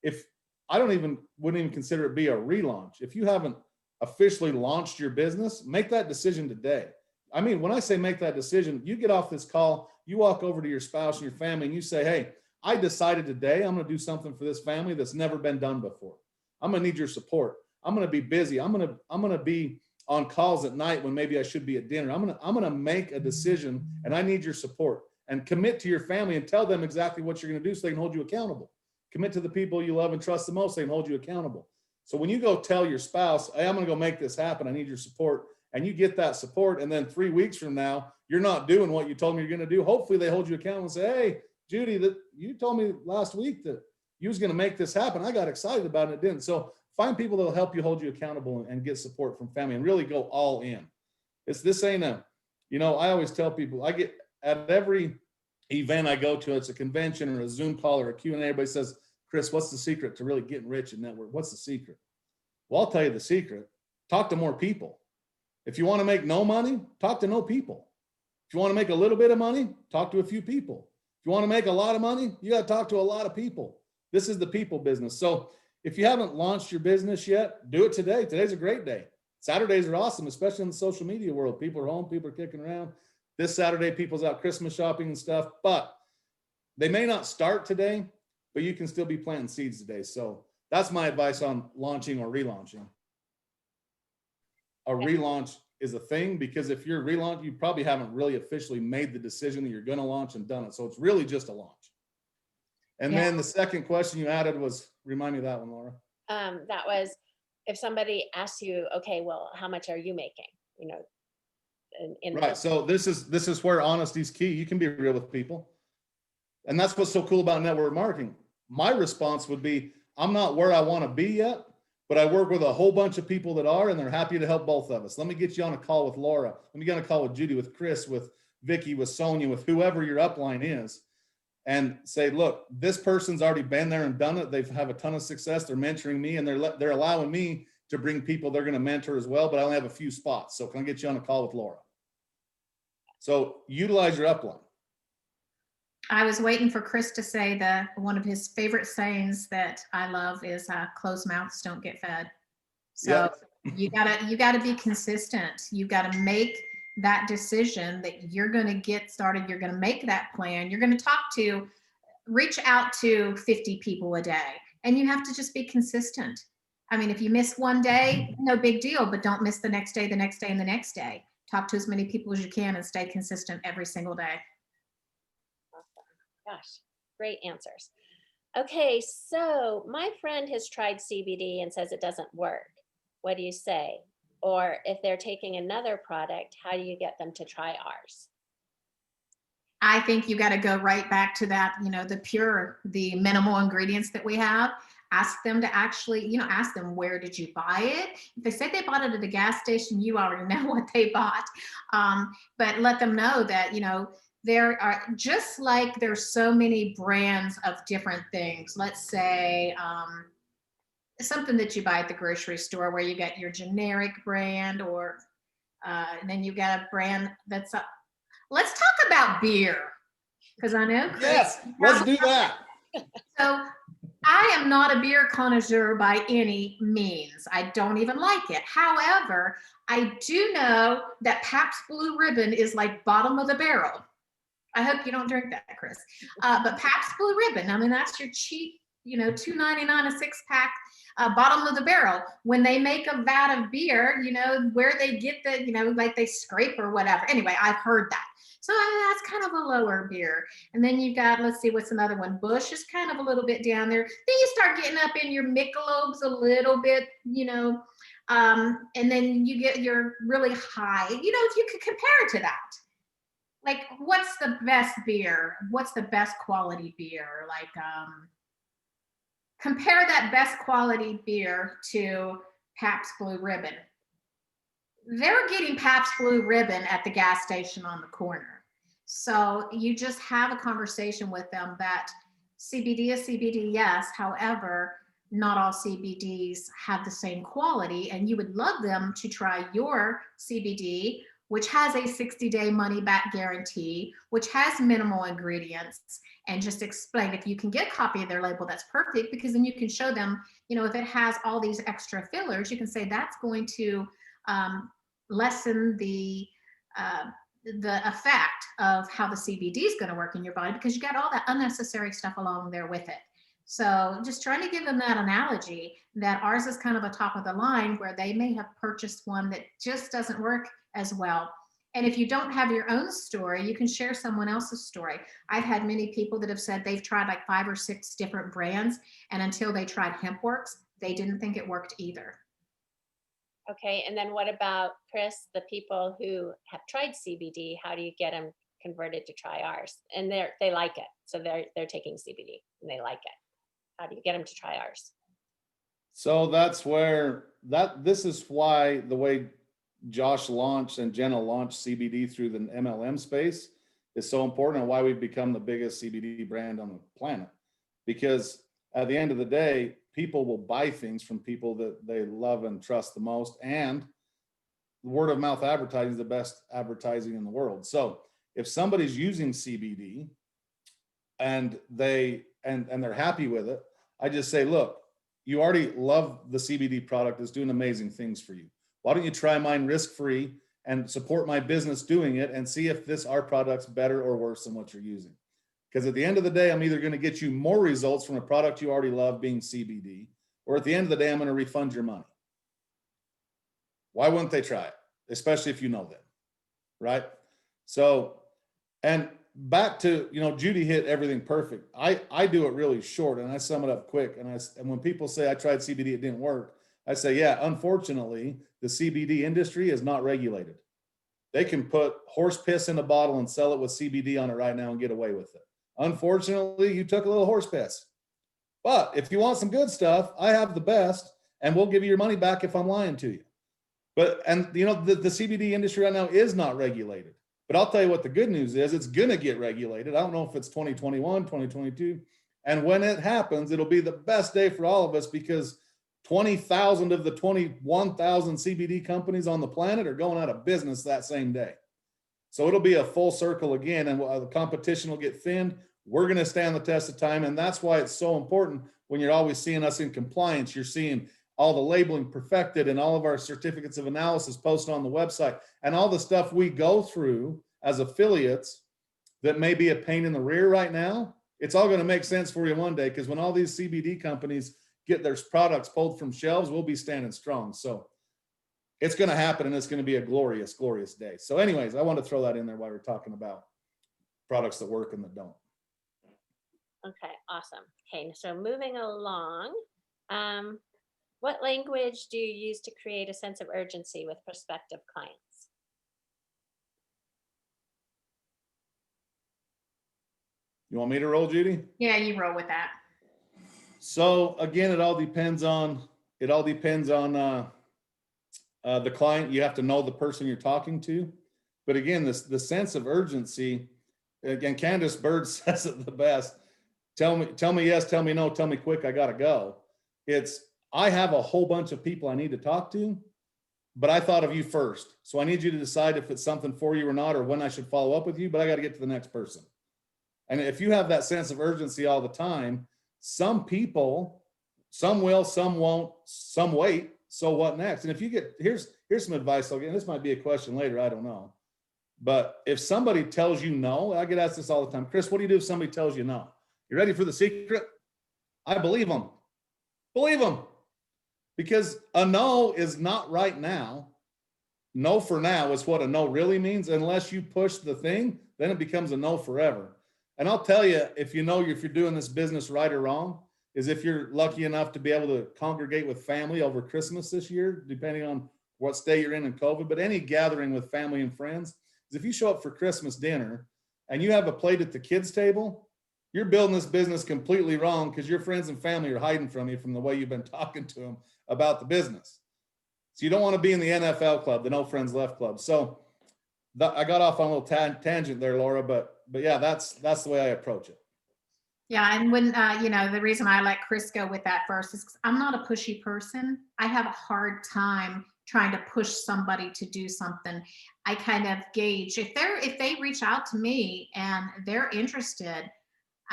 if wouldn't even consider it be a relaunch. If you haven't officially launched your business, make that decision today. I mean, when I say make that decision, you get off this call, you walk over to your spouse and your family and you say, hey, I decided today I'm going to do something for this family that's never been done before. I'm going to need your support. I'm going to be busy. I'm going to be on calls at night when maybe I should be at dinner. I'm going to make a decision and I need your support. And commit to your family and tell them exactly what you're going to do so they can hold you accountable. Commit to the people you love and trust the most, they can hold you accountable. So when you go tell your spouse, hey, I'm going to go make this happen, I need your support, and you get that support, and then 3 weeks from now, you're not doing what you told me you're going to do, hopefully they hold you accountable and say, hey, Judy, that you told me last week that you was going to make this happen. I got excited about it, and it didn't. So find people that will help you hold you accountable and get support from family and really go all in. This ain't I always tell people, I get at every event I go to, it's a convention or a Zoom call or a Q&A, everybody says, Chris, what's the secret to really getting rich in network? What's the secret? Well, I'll tell you the secret. Talk to more people. If you want to make no money, talk to no people. If you want to make a little bit of money, talk to a few people. If you want to make a lot of money, you got to talk to a lot of people. This is the people business. So if you haven't launched your business yet, do it today. Today's a great day. Saturdays are awesome, especially in the social media world. People are home, people are kicking around. This Saturday, people's out Christmas shopping and stuff, but they may not start today, but you can still be planting seeds today. So that's my advice on launching or relaunching. A relaunch is a thing, because if you're relaunch, you probably haven't really officially made the decision that you're going to launch and done it. So it's really just a launch. And then the second question you added was, remind me of that one, Laura. That was, if somebody asks you, okay, well, how much are you making? You know, Right. So this is where honesty is key. You can be real with people. And that's what's so cool about network marketing. My response would be, I'm not where I want to be yet, but I work with a whole bunch of people that are, and they're happy to help both of us. Let me get you on a call with Laura. Let me get on a call with Judy, with Chris, with Vicky, with Sonia, with whoever your upline is, and say, look, this person's already been there and done it. They have a ton of success. They're mentoring me, and they're allowing me to bring people they're going to mentor as well, but I only have a few spots. So can I get you on a call with Laura? So utilize your upline. I was waiting for Chris to say that one of his favorite sayings that I love is closed mouths don't get fed. So you gotta be consistent. You gotta make that decision that you're gonna get started. You're gonna make that plan. You're gonna reach out to 50 people a day, and you have to just be consistent. I mean, if you miss one day, no big deal, but don't miss the next day, the next day, and the next day. Talk to as many people as you can and stay consistent every single day. Gosh, great answers. Okay, so my friend has tried CBD and says it doesn't work. What do you say? Or if they're taking another product, how do you get them to try ours? I think you got to go right back to that, the minimal ingredients that we have. Ask them to actually, ask them, where did you buy it? If they say they bought it at a gas station, you already know what they bought. But let them know that, there are, just like there's so many brands of different things. Let's say something that you buy at the grocery store where you get your generic brand, or and then you got a brand that's up. Let's talk about beer, because I know Chris. Yes, let's do that. So I am not a beer connoisseur by any means. I don't even like it. However, I do know that Pabst Blue Ribbon is like bottom of the barrel. I hope you don't drink that, Chris. But Pabst Blue Ribbon, I mean, that's your cheap, $2.99 a six pack, bottom of the barrel. When they make a vat of beer, where they get the, like they scrape or whatever. Anyway, I've heard that. So that's kind of a lower beer. And then you've got, let's see, what's another one? Busch is kind of a little bit down there. Then you start getting up in your Michelob's a little bit, and then you get your really high, if you could compare it to that. Like, what's the best beer? What's the best quality beer? Like, compare that best quality beer to Pabst Blue Ribbon. They're getting Pabst Blue Ribbon at the gas station on the corner. So you just have a conversation with them that CBD is CBD, yes. However, not all CBDs have the same quality, and you would love them to try your CBD, which has a 60-day money-back guarantee, which has minimal ingredients, and just explain. If you can get a copy of their label, that's perfect, because then you can show them, if it has all these extra fillers, you can say that's going to lessen the effect of how the CBD is going to work in your body, because you got all that unnecessary stuff along there with it. So just trying to give them that analogy that ours is kind of a top of the line, where they may have purchased one that just doesn't work as well. And if you don't have your own story, you can share someone else's story. I've had many people that have said they've tried like 5 or 6 different brands, and until they tried HempWorks, they didn't think it worked either. Okay, and then what about, Chris, the people who have tried CBD? How do you get them converted to try ours? And they like it, so they're taking CBD and they like it. How do you get them to try ours? So that's where this is why the way Josh launched and Jenna launched CBD through the MLM space is so important, and why we've become the biggest CBD brand on the planet. Because at the end of the day, people will buy things from people that they love and trust the most, and word of mouth advertising is the best advertising in the world. So if somebody's using CBD and they're happy with it, I just say, look, you already love the CBD product. It's doing amazing things for you. Why don't you try mine risk-free and support my business doing it and see if our product's better or worse than what you're using? Because at the end of the day, I'm either going to get you more results from a product you already love, being CBD, or at the end of the day, I'm going to refund your money. Why wouldn't they try it? Especially if you know them, right? So, and back to, Judy hit everything perfect. I do it really short and I sum it up quick. And when people say I tried CBD, it didn't work, I say, yeah, unfortunately, the CBD industry is not regulated. They can put horse piss in a bottle and sell it with CBD on it right now and get away with it. Unfortunately, you took a little horse piss. But if you want some good stuff, I have the best, and we'll give you your money back if I'm lying to you. But, the CBD industry right now is not regulated. But I'll tell you what the good news is, it's going to get regulated. I don't know if it's 2021, 2022. And when it happens, it'll be the best day for all of us, because 20,000 of the 21,000 CBD companies on the planet are going out of business that same day. So it'll be a full circle again, and the competition will get thinned. We're going to stand the test of time. And that's why it's so important when you're always seeing us in compliance. You're seeing all the labeling perfected and all of our certificates of analysis posted on the website, and all the stuff we go through as affiliates that may be a pain in the rear right now. It's all going to make sense for you one day, because when all these CBD companies get their products pulled from shelves, we'll be standing strong. So it's going to happen, and it's going to be a glorious, glorious day. So anyways, I want to throw that in there while we're talking about products that work and that don't. Okay, awesome. Okay, so moving along, what language do you use to create a sense of urgency with prospective clients? You want me to roll, Judy? Yeah, you roll with that. So again, it all depends on the client. You have to know the person you're talking to. But again, the sense of urgency, again, Candace Bird says it the best. Tell me yes, tell me no, tell me quick, I gotta go. I have a whole bunch of people I need to talk to, but I thought of you first. So I need you to decide if it's something for you or not, or when I should follow up with you, but I got to get to the next person. And if you have that sense of urgency all the time, some people, some will, some won't, some wait. So what next? And if you here's some advice I'll get, and this might be a question later, I don't know. But if somebody tells you no, I get asked this all the time, Chris, what do you do if somebody tells you no? You ready for the secret? I believe them. Believe them. Because a no is not right now. No for now is what a no really means. Unless you push the thing, then it becomes a no forever. And I'll tell you, if you're doing this business right or wrong, is if you're lucky enough to be able to congregate with family over Christmas this year, depending on what state you're in COVID, but any gathering with family and friends, is if you show up for Christmas dinner and you have a plate at the kids' table, you're building this business completely wrong, because your friends and family are hiding from you from the way you've been talking to them about the business. So you don't want to be in the NFL club, the No Friends Left club. So I got off on a little tangent there, Laura, but yeah, that's the way I approach it. Yeah, and when the reason I let Chris go with that first is because I'm not a pushy person. I have a hard time trying to push somebody to do something. I kind of gauge if they reach out to me and they're interested.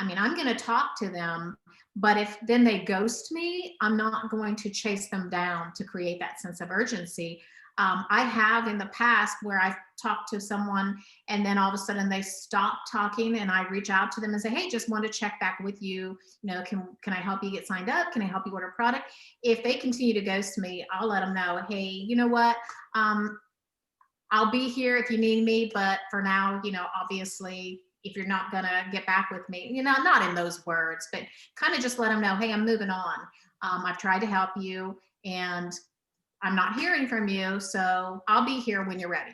I mean, I'm going to talk to them, but if then they ghost me, I'm not going to chase them down to create that sense of urgency. I have in the past where I've talked to someone and then all of a sudden they stop talking, and I reach out to them and say, hey, just want to check back with you. Can I help you get signed up? Can I help you order a product? If they continue to ghost me, I'll let them know, hey, you know what? I'll be here if you need me, but for now, obviously, if you're not gonna get back with me, not in those words, but kind of just let them know, hey, I'm moving on. I've tried to help you and I'm not hearing from you, so I'll be here when you're ready.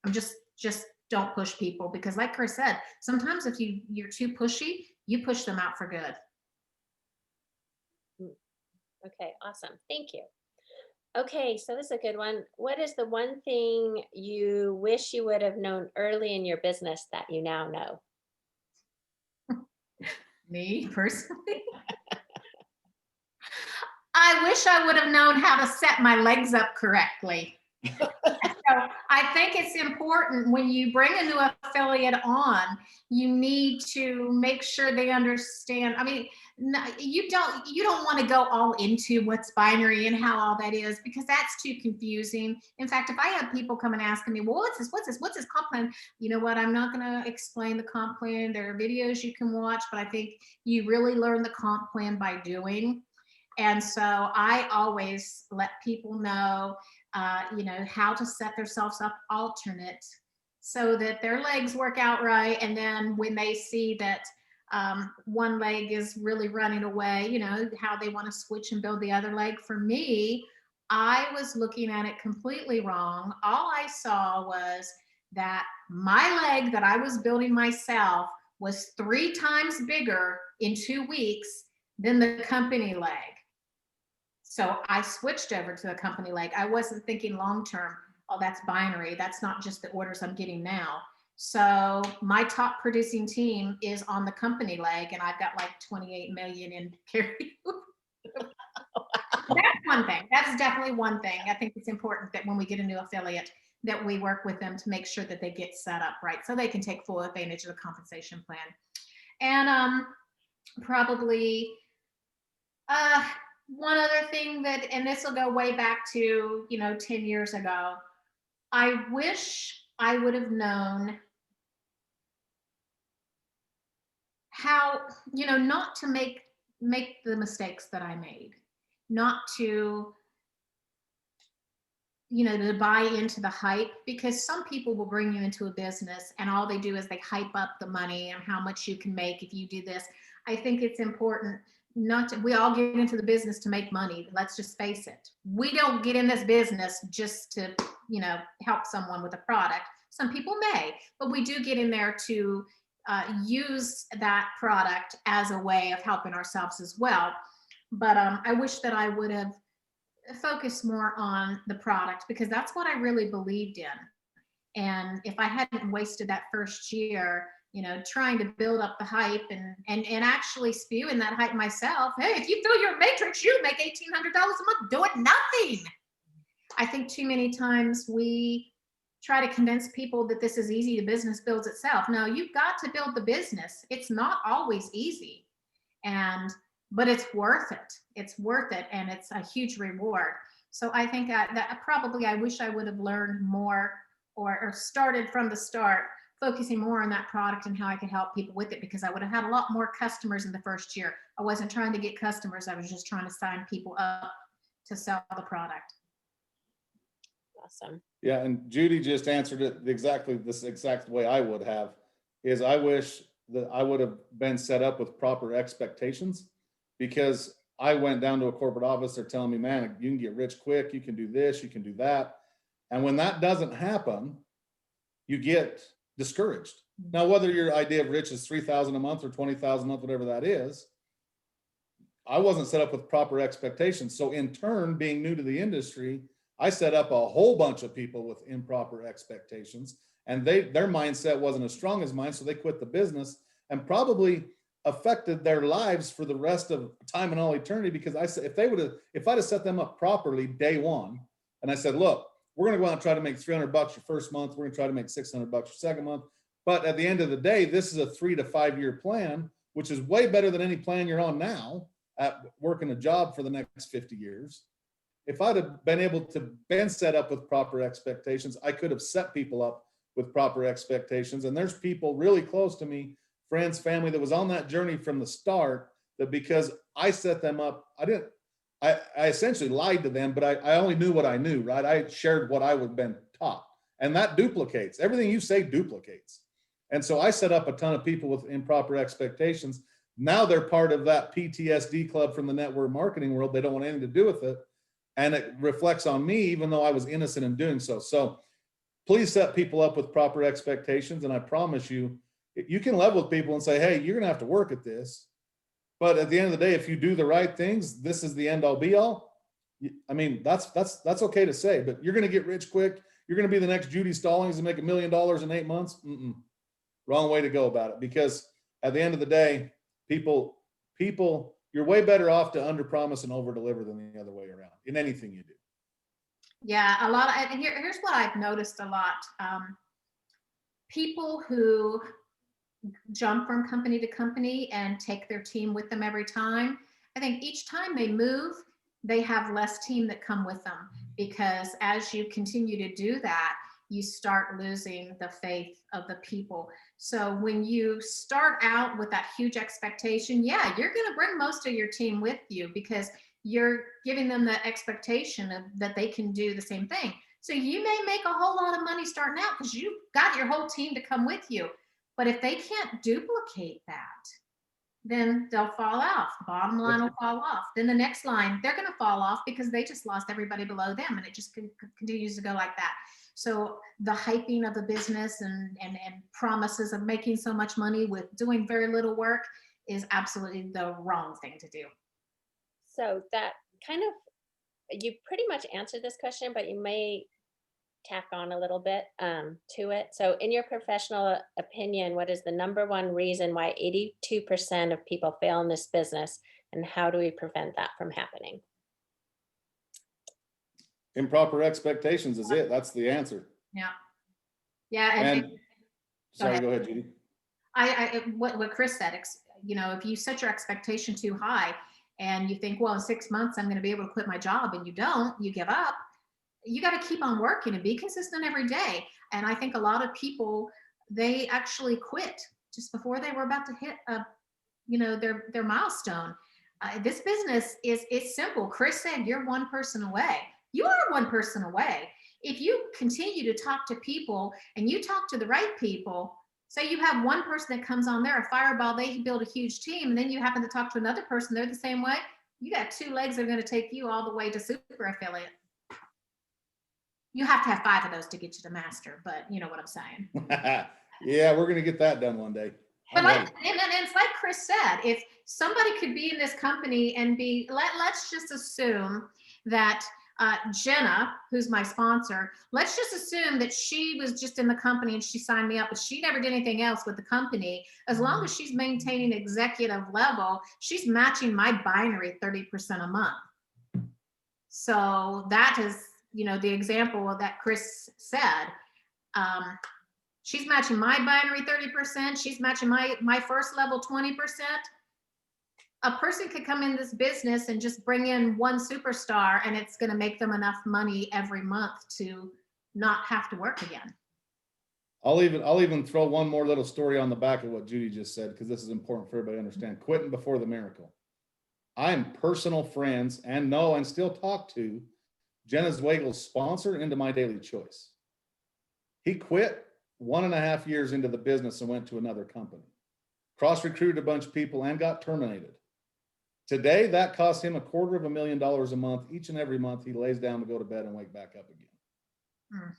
I'm just don't push people, because like Chris said, sometimes if you're too pushy, you push them out for good. Okay, awesome. Thank you. Okay, so this is a good one. What is the one thing you wish you would have known early in your business that you now know? Me personally? I wish I would have known how to set my legs up correctly. So I think it's important when you bring a new affiliate on, you need to make sure they understand. I mean, No, you don't want to go all into what's binary and how all that is, because that's too confusing. In fact, if I have people come and asking me, well, what's this comp plan? You know what? I'm not going to explain the comp plan. There are videos you can watch, but I think you really learn the comp plan by doing. And so I always let people know, how to set themselves up alternate so that their legs work out right. And then when they see that one leg is really running away, how they want to switch and build the other leg. For me, I was looking at it completely wrong. All I saw was that my leg that I was building myself was 3 times bigger in 2 weeks than the company leg. So I switched over to the company leg. I wasn't thinking long term, oh, that's binary. That's not just the orders I'm getting now. So my top producing team is on the company leg, and I've got like 28 million in carry. That's one thing. That's definitely one thing. I think it's important that when we get a new affiliate, that we work with them to make sure that they get set up right so they can take full advantage of the compensation plan. And probably one other thing that, and this will go way back to 10 years ago, I wish I would have known how, not to make the mistakes that I made, not to to buy into the hype, because some people will bring you into a business and all they do is they hype up the money and how much you can make if you do this. I think it's important not to, we all get into the business to make money. Let's just face it. We don't get in this business just to, help someone with a product. Some people may, but we do get in there to use that product as a way of helping ourselves as well. But I wish that I would have focused more on the product, because that's what I really believed in. And if I hadn't wasted that first year, trying to build up the hype and actually spewing that hype myself, hey, if you fill your matrix, you make $1,800 a month doing nothing. I think too many times we try to convince people that this is easy, the business builds itself. No, you've got to build the business. It's not always easy. But it's worth it. It's worth it, and it's a huge reward. So I think that probably I wish I would have learned more, or started from the start, focusing more on that product and how I could help people with it, because I would have had a lot more customers in the first year. I wasn't trying to get customers. I was just trying to sign people up to sell the product. Awesome. Yeah, and Judy just answered it exactly this exact way I would have, is I wish that I would have been set up with proper expectations, because I went down to a corporate office. They're telling me, man, you can get rich quick. You can do this, you can do that. And when that doesn't happen, you get discouraged. Now, whether your idea of rich is 3,000 a month or 20,000 a month, whatever that is, I wasn't set up with proper expectations. So in turn, being new to the industry, I set up a whole bunch of people with improper expectations, and their mindset wasn't as strong as mine. So they quit the business and probably affected their lives for the rest of time and all eternity. Because I said, if I'd have set them up properly day one, and I said, look, we're going to go out and try to make $300 your first month. We're going to try to make $600 your second month. But at the end of the day, this is a 3 to 5 year plan, which is way better than any plan you're on now at working a job for the next 50 years. If I'd have been able to been set up with proper expectations, I could have set people up with proper expectations. And there's people really close to me, friends, family, that was on that journey from the start, that because I set them up, I essentially lied to them, but I only knew what I knew, right? I shared what I would have been taught, and that duplicates. Everything you say duplicates. And so I set up a ton of people with improper expectations. Now they're part of that PTSD club from the network marketing world. They don't want anything to do with it. And it reflects on me, even though I was innocent in doing so. So please set people up with proper expectations. And I promise you, you can level with people and say, hey, you're going to have to work at this. But at the end of the day, if you do the right things, this is the end all be all. I mean, that's okay to say, but you're going to get rich quick. You're going to be the next Judy Stallings and make $1 million in 8 months. Wrong way to go about it. Because at the end of the day, people, you're way better off to under promise and over deliver than the other way around in anything you do. Yeah, a lot. Here's what I've noticed a lot. People who jump from company to company and take their team with them every time. I think each time they move, they have less team that come with them, because as you continue to do that, you start losing the faith of the people. So when you start out with that huge expectation, yeah, you're going to bring most of your team with you, because you're giving them the expectation of that they can do the same thing. So you may make a whole lot of money starting out because you've got your whole team to come with you. But if they can't duplicate that, then they'll fall off. Bottom line will fall off. Then the next line, they're going to fall off because they just lost everybody below them, and it just continues to go like that. So the hyping of the business and promises of making so much money with doing very little work is absolutely the wrong thing to do. So that kind of, you pretty much answered this question, but you may tack on a little bit to it. So in your professional opinion, what is the number one reason why 82% of people fail in this business, and how do we prevent that from happening? Improper expectations is it. That's the answer. Yeah. Yeah. And sorry, go ahead, Judy. What Chris said, you know, if you set your expectation too high and you think, well, in 6 months, I'm going to be able to quit my job, and you don't, you give up. You got to keep on working and be consistent every day. And I think a lot of people, they actually quit just before they were about to hit their milestone. This business is simple. Chris said, you're one person away. You are one person away. If you continue to talk to people and you talk to the right people, say you have one person that comes on there, a fireball, they build a huge team, and then you happen to talk to another person, they're the same way. You got 2 legs that are going to take you all the way to super affiliate. You have to have 5 of those to get you to master, but you know what I'm saying. Yeah, we're going to get that done one day. But and it's like Chris said, if somebody could be in this company and let's just assume that Jenna, who's my sponsor, let's just assume that she was just in the company and she signed me up, but she never did anything else with the company. As long as she's maintaining executive level, she's matching my binary 30% a month. So that is, you know, the example that Chris said. She's matching my binary 30%. She's matching my first level 20%. A person could come in this business and just bring in one superstar, and it's going to make them enough money every month to not have to work again. I'll even throw one more little story on the back of what Judy just said, because this is important for everybody to understand. Quitting before the miracle. I'm personal friends and know and still talk to Jenna Zweigel's sponsor into My Daily Choice. He quit 1.5 years into the business and went to another company. Cross-recruited a bunch of people and got terminated. Today, that cost him $250,000 a month. Each and every month, he lays down to go to bed and wake back up again.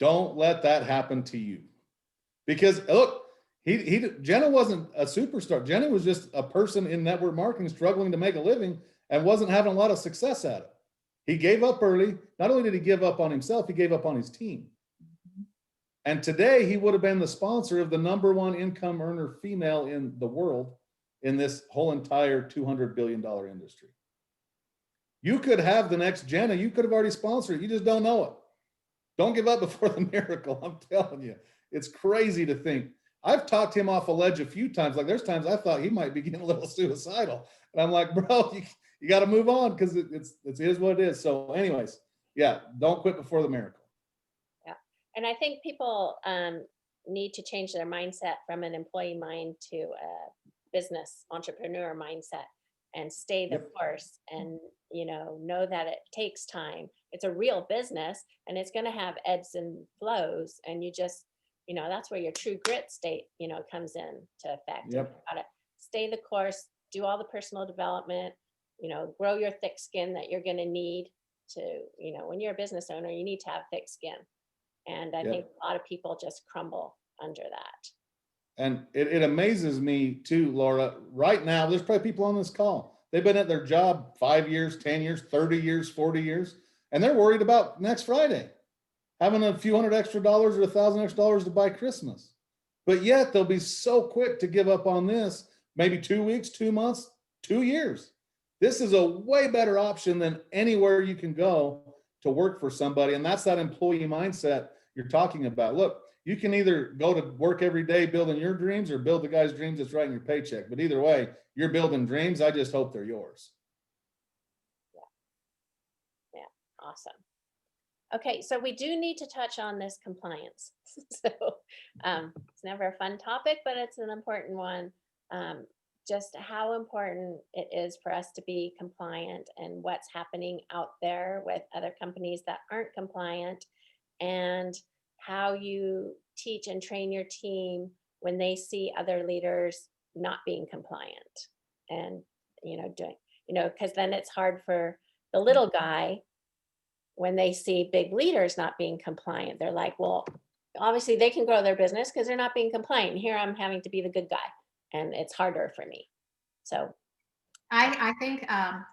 Don't let that happen to you. Because look, Jenna wasn't a superstar. Jenna was just a person in network marketing struggling to make a living and wasn't having a lot of success at it. He gave up early. Not only did he give up on himself, he gave up on his team. And today he would have been the sponsor of the #1 income earner female in the world in this whole entire $200 billion industry. You could have the next Jenna. You could have already sponsored it. You just don't know it. Don't give up before the miracle. I'm telling you, it's crazy to think. I've talked him off a ledge a few times. Like there's times I thought he might be getting a little suicidal. And I'm like, bro, you got to move on, because it is what it is. So anyways, yeah, don't quit before the miracle. Yeah. And I think people need to change their mindset from an employee mind to a business entrepreneur mindset, and stay the course, and know that it takes time. It's a real business, and it's going to have ebbs and flows, and you just that's where your true grit state comes in to effect. Yep. You gotta stay the course, do all the personal development, grow your thick skin that you're going to need to, when you're a business owner, you need to have thick skin. And I think a lot of people just crumble under that. And it amazes me too, Laura. Right now, there's probably people on this call. They've been at their job 5 years, 10 years, 30 years, 40 years, and they're worried about next Friday having a few $100 extra or $1,000 extra to buy Christmas. But yet they'll be so quick to give up on this, maybe 2 weeks, 2 months, 2 years. This is a way better option than anywhere you can go to work for somebody. And that's that employee mindset you're talking about. Look, you can either go to work every day building your dreams or build the guy's dreams that's writing your paycheck. But either way, you're building dreams. I just hope they're yours. Yeah, awesome. Okay, so we do need to touch on this compliance. So it's never a fun topic, but it's an important one. Just how important it is for us to be compliant and what's happening out there with other companies that aren't compliant, and how you teach and train your team when they see other leaders not being compliant and, doing, because then it's hard for the little guy when they see big leaders not being compliant. They're like, well, obviously they can grow their business because they're not being compliant. Here I'm having to be the good guy, and it's harder for me. So I think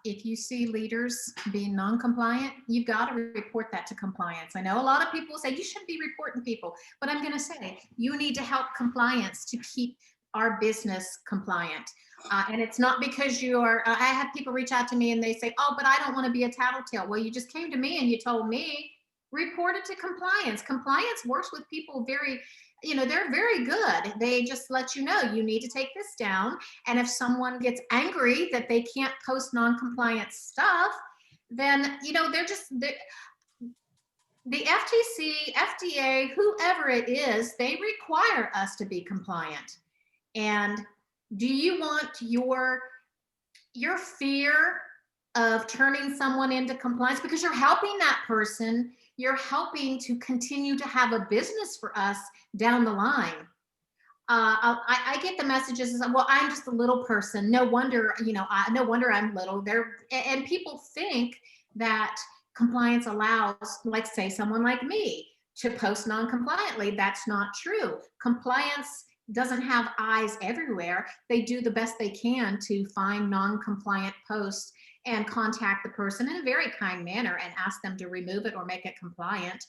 if you see leaders being non-compliant, you've got to report that to compliance. I know a lot of people say you shouldn't be reporting people, but I'm going to say you need to help compliance to keep our business compliant. And it's not because you are, I have people reach out to me and they say, oh, but I don't want to be a tattletale. Well, you just came to me and you told me, report it to compliance. Compliance works with people very, they're very good. They just let you know, you need to take this down. And if someone gets angry that they can't post non-compliant stuff, then, the FTC, FDA, whoever it is, they require us to be compliant. And do you want your fear of turning someone into compliance, because you're helping that person, you're helping to continue to have a business for us down the line. I get the messages, well, I'm just a little person. No wonder, no wonder I'm little. And people think that compliance allows, like, say, someone like me to post non-compliantly. That's not true. Compliance doesn't have eyes everywhere. They do the best they can to find non-compliant posts and contact the person in a very kind manner and ask them to remove it or make it compliant.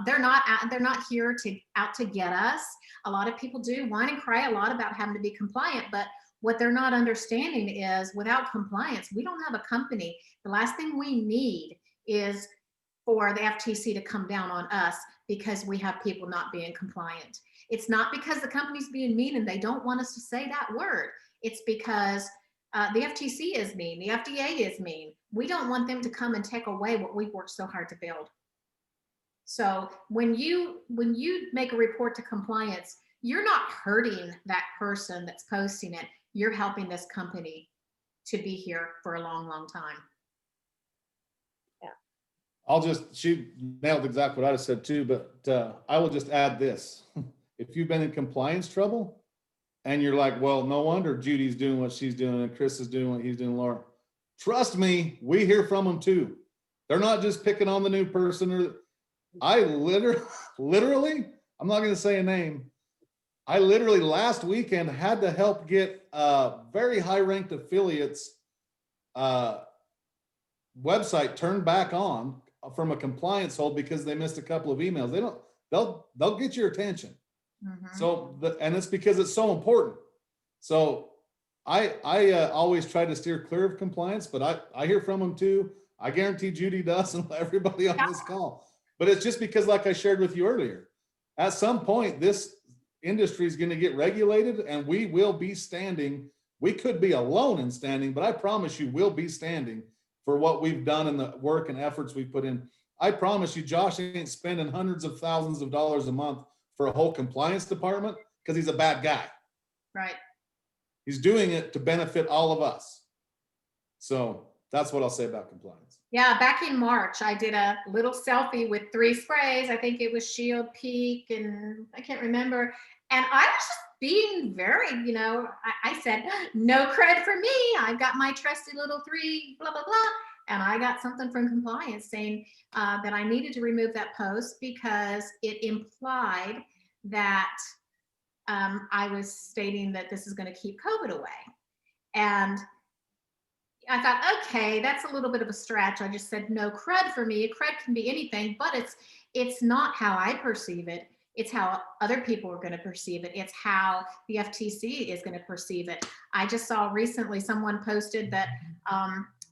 They're not here out to get us. A lot of people do whine and cry a lot about having to be compliant, but what they're not understanding is without compliance, we don't have a company. The last thing we need is for the FTC to come down on us because we have people not being compliant. It's not because the company's being mean and they don't want us to say that word. It's because the FTC is mean, the FDA is mean. We don't want them to come and take away what we've worked so hard to build. So when you make a report to compliance, you're not hurting that person that's posting it. You're helping this company to be here for a long, long time. Yeah. She nailed exactly what I said too, but I will just add this. If you've been in compliance trouble and you're like, well, no wonder Judy's doing what she's doing and Chris is doing what he's doing, Laura, trust me, we hear from them too. They're not just picking on the new person. I literally, I'm not going to say a name. I literally last weekend had to help get very high ranked affiliates website turned back on from a compliance hold because they missed a couple of emails. They'll get your attention. Mm-hmm. So, and it's because it's so important. So I always try to steer clear of compliance, but I hear from them too. I guarantee Judy does and everybody on this call. But it's just because, like I shared with you earlier, at some point, this industry is going to get regulated and we will be standing. We could be alone in standing, but I promise you we'll be standing for what we've done and the work and efforts we've put in. I promise you, Josh ain't spending hundreds of thousands of dollars a month for a whole compliance department because he's a bad guy. Right. He's doing it to benefit all of us. So that's what I'll say about compliance. Yeah, back in March, I did a little selfie with 3 sprays. I think it was Shield, Peak, and I can't remember. And I was just being very, I said, no cred for me. I've got my trusty little 3, blah, blah, blah. And I got something from compliance saying that I needed to remove that post because it implied that I was stating that this is going to keep COVID away. And I thought, okay, that's a little bit of a stretch. I just said, no cred for me. Cred can be anything, but it's not how I perceive it. It's how other people are going to perceive it. It's how the FTC is going to perceive it. I just saw recently someone posted that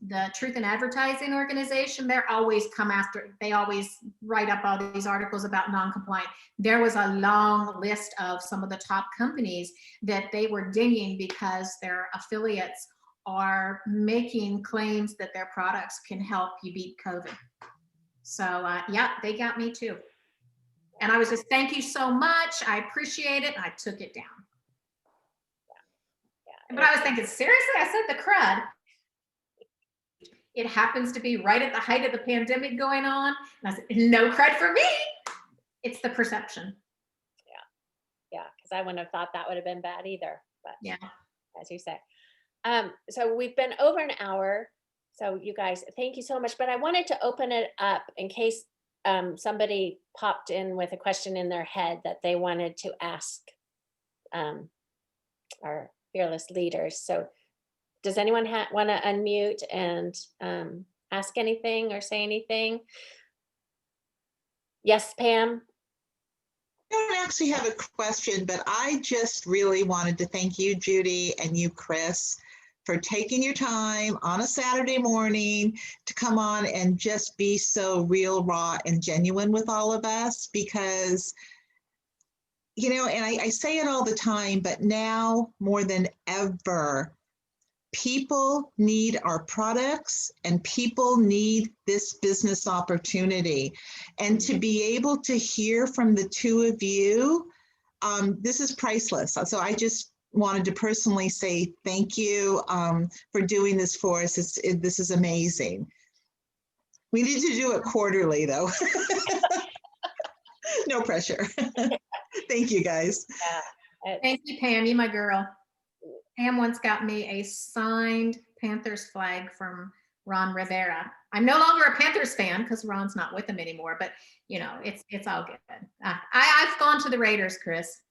the Truth in Advertising organization, they're always come after, they always write up all these articles about non-compliant. There was a long list of some of the top companies that they were dinging because their affiliates are making claims that their products can help you beat COVID. So yeah, they got me too. And I was just, thank you so much. I appreciate it. And I took it down. But I was thinking, seriously, I said the crud. It happens to be right at the height of the pandemic going on. And I said, no crud for me. It's the perception. Yeah, because I wouldn't have thought that would have been bad either. But yeah, as you say. So we've been over an hour. So you guys, thank you so much. But I wanted to open it up in case somebody popped in with a question in their head that they wanted to ask our fearless leaders. So does anyone want to unmute and ask anything or say anything? Yes, Pam? I don't actually have a question, but I just really wanted to thank you, Judy, and you, Chris, for taking your time on a Saturday morning to come on and just be so real, raw, and genuine with all of us. Because, you know, and I say it all the time, but now more than ever, people need our products and people need this business opportunity. And to be able to hear from the two of you, this is priceless. So I just wanted to personally say thank you for doing this for us. This is amazing. We need to do it quarterly though. No pressure. Thank you guys. Yeah. Thank you, Pam. You my girl. Pam once got me a signed Panthers flag from Ron Rivera. I'm no longer a Panthers fan because Ron's not with them anymore, but you know, it's all good. I've gone to the Raiders, Chris.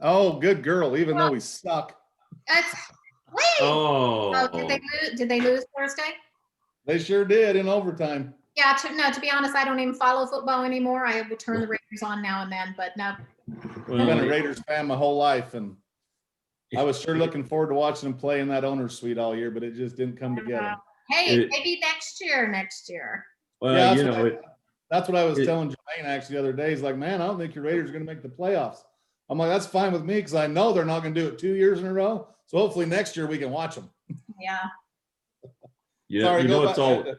Oh, good girl, even though we suck. That's wait. Oh, Did they lose Thursday? They sure did in overtime. Yeah, to be honest, I don't even follow football anymore. I will turn the Raiders on now and then, but no. I've been a Raiders fan my whole life, and I was sure looking forward to watching them play in that owner's suite all year, but it just didn't come together. Hey, maybe next year. well, Yeah, you know, that's what I was telling Jermaine actually the other day. He's like, man, I don't think your Raiders are going to make the playoffs. I'm like, that's fine with me because I know they're not going to do it 2 years in a row. So hopefully next year we can watch them. Yeah. yeah, Sorry, you know, back.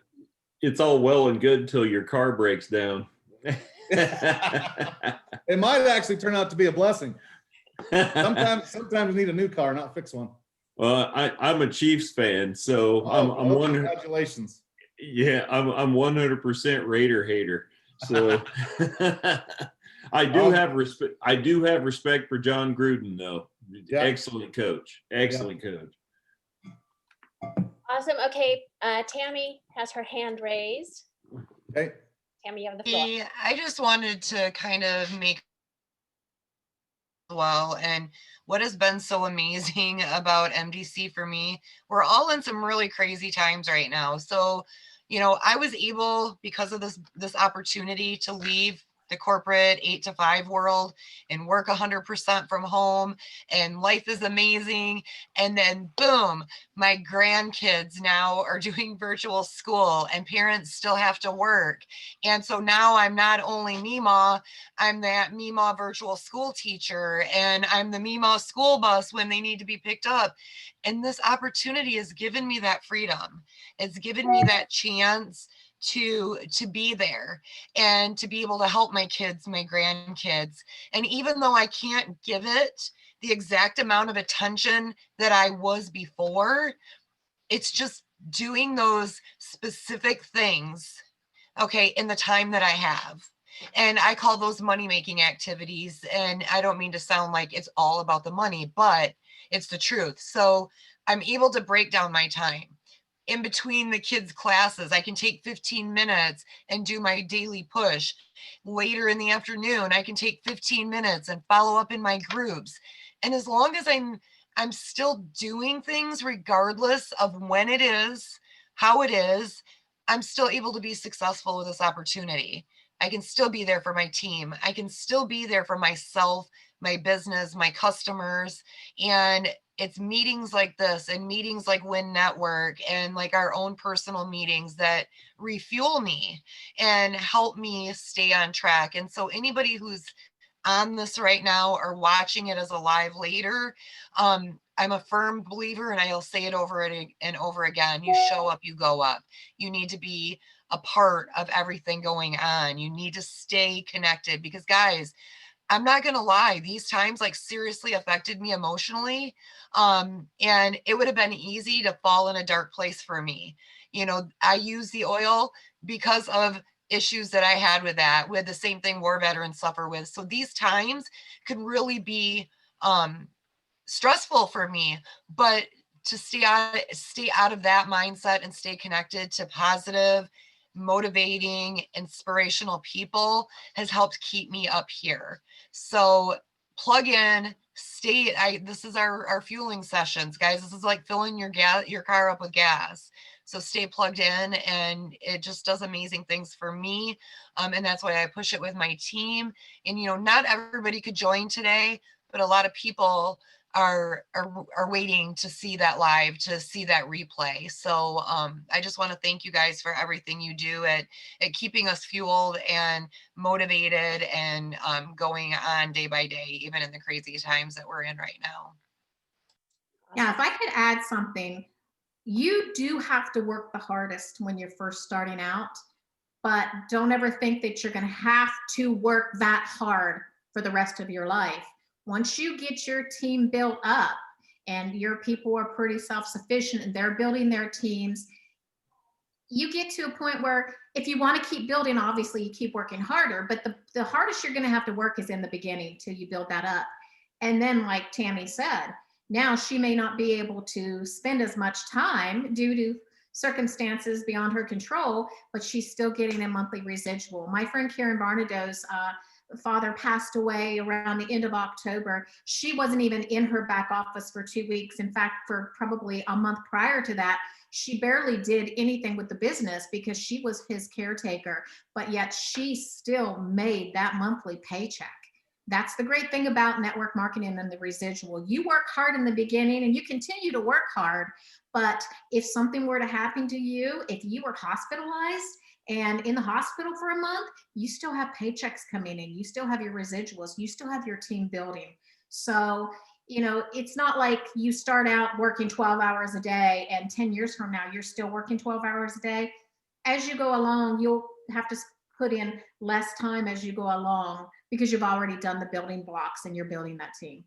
it's all well and good until your car breaks down. It might actually turn out to be a blessing. Sometimes you need a new car, not fix one. Well, I'm a Chiefs fan, so I'm one. Congratulations. Yeah, I'm 100% Raider hater. So I have respect. I do have respect for John Gruden, though. Yeah. Excellent coach. Excellent coach. Awesome. Okay, Tammy has her hand raised. Okay. Tammy, you have the floor. I just wanted to kind of make well, and what has been so amazing about MDC for me, we're all in some really crazy times right now. So, you know, I was able, because of this opportunity, to leave the corporate 8 to 5 world and work 100% from home, and life is amazing. And then boom, my grandkids now are doing virtual school and parents still have to work. And so now I'm not only Mima, I'm that Mima virtual school teacher, and I'm the Mima school bus when they need to be picked up. And this opportunity has given me that freedom. It's given me that chance to be there and to be able to help my kids, my grandkids. And even though I can't give it the exact amount of attention that I was before, it's just doing those specific things, okay, in the time that I have. And I call those money-making activities. And I don't mean to sound like it's all about the money, but it's the truth. So I'm able to break down my time. In between the kids' classes, I can take 15 minutes and do my daily push. Later in the afternoon, I can take 15 minutes and follow up in my groups. And as long as I'm still doing things regardless of when it is, how it is, I'm still able to be successful with this opportunity. I can still be there for my team. I can still be there for myself, my business, my customers. And it's meetings like this and meetings like Win Network and like our own personal meetings that refuel me and help me stay on track. And so anybody who's on this right now or watching it as a live later, I'm a firm believer, and I'll say it over and over again. You show up, you go up. You need to be a part of everything going on. You need to stay connected because, guys, I'm not going to lie, these times like seriously affected me emotionally. And it would have been easy to fall in a dark place for me. You know, I use the oil because of issues that I had with that, with the same thing war veterans suffer with. So these times could really be stressful for me, but to stay out of that mindset and stay connected to positive, motivating, inspirational people has helped keep me up here. So plug in, this is our fueling sessions, guys. This is like filling your car up with gas. So stay plugged in, and it just does amazing things for me. And that's why I push it with my team. And, you know, not everybody could join today, but a lot of people are waiting to see that live, to see that replay. So I just want to thank you guys for everything you do at keeping us fueled and motivated and going on day by day, even in the crazy times that we're in right now. Yeah, if I could add something, you do have to work the hardest when you're first starting out, but don't ever think that you're going to have to work that hard for the rest of your life. Once you get your team built up and your people are pretty self-sufficient and they're building their teams, you get to a point where if you want to keep building, obviously you keep working harder, but the hardest you're going to have to work is in the beginning till you build that up. And then, like Tammy said, now she may not be able to spend as much time due to circumstances beyond her control, but she's still getting a monthly residual. My friend Karen Barnado's father passed away around the end of October. She wasn't even in her back office for 2 weeks. In fact, for probably a month prior to that, she barely did anything with the business because she was his caretaker, but yet she still made that monthly paycheck. That's the great thing about network marketing and the residual. You work hard in the beginning and you continue to work hard, but if something were to happen to you, if you were hospitalized and in the hospital for a month, you still have paychecks coming in, you still have your residuals, you still have your team building. So, you know, it's not like you start out working 12 hours a day and 10 years from now, you're still working 12 hours a day. As you go along, you'll have to put in less time as you go along because you've already done the building blocks and you're building that team.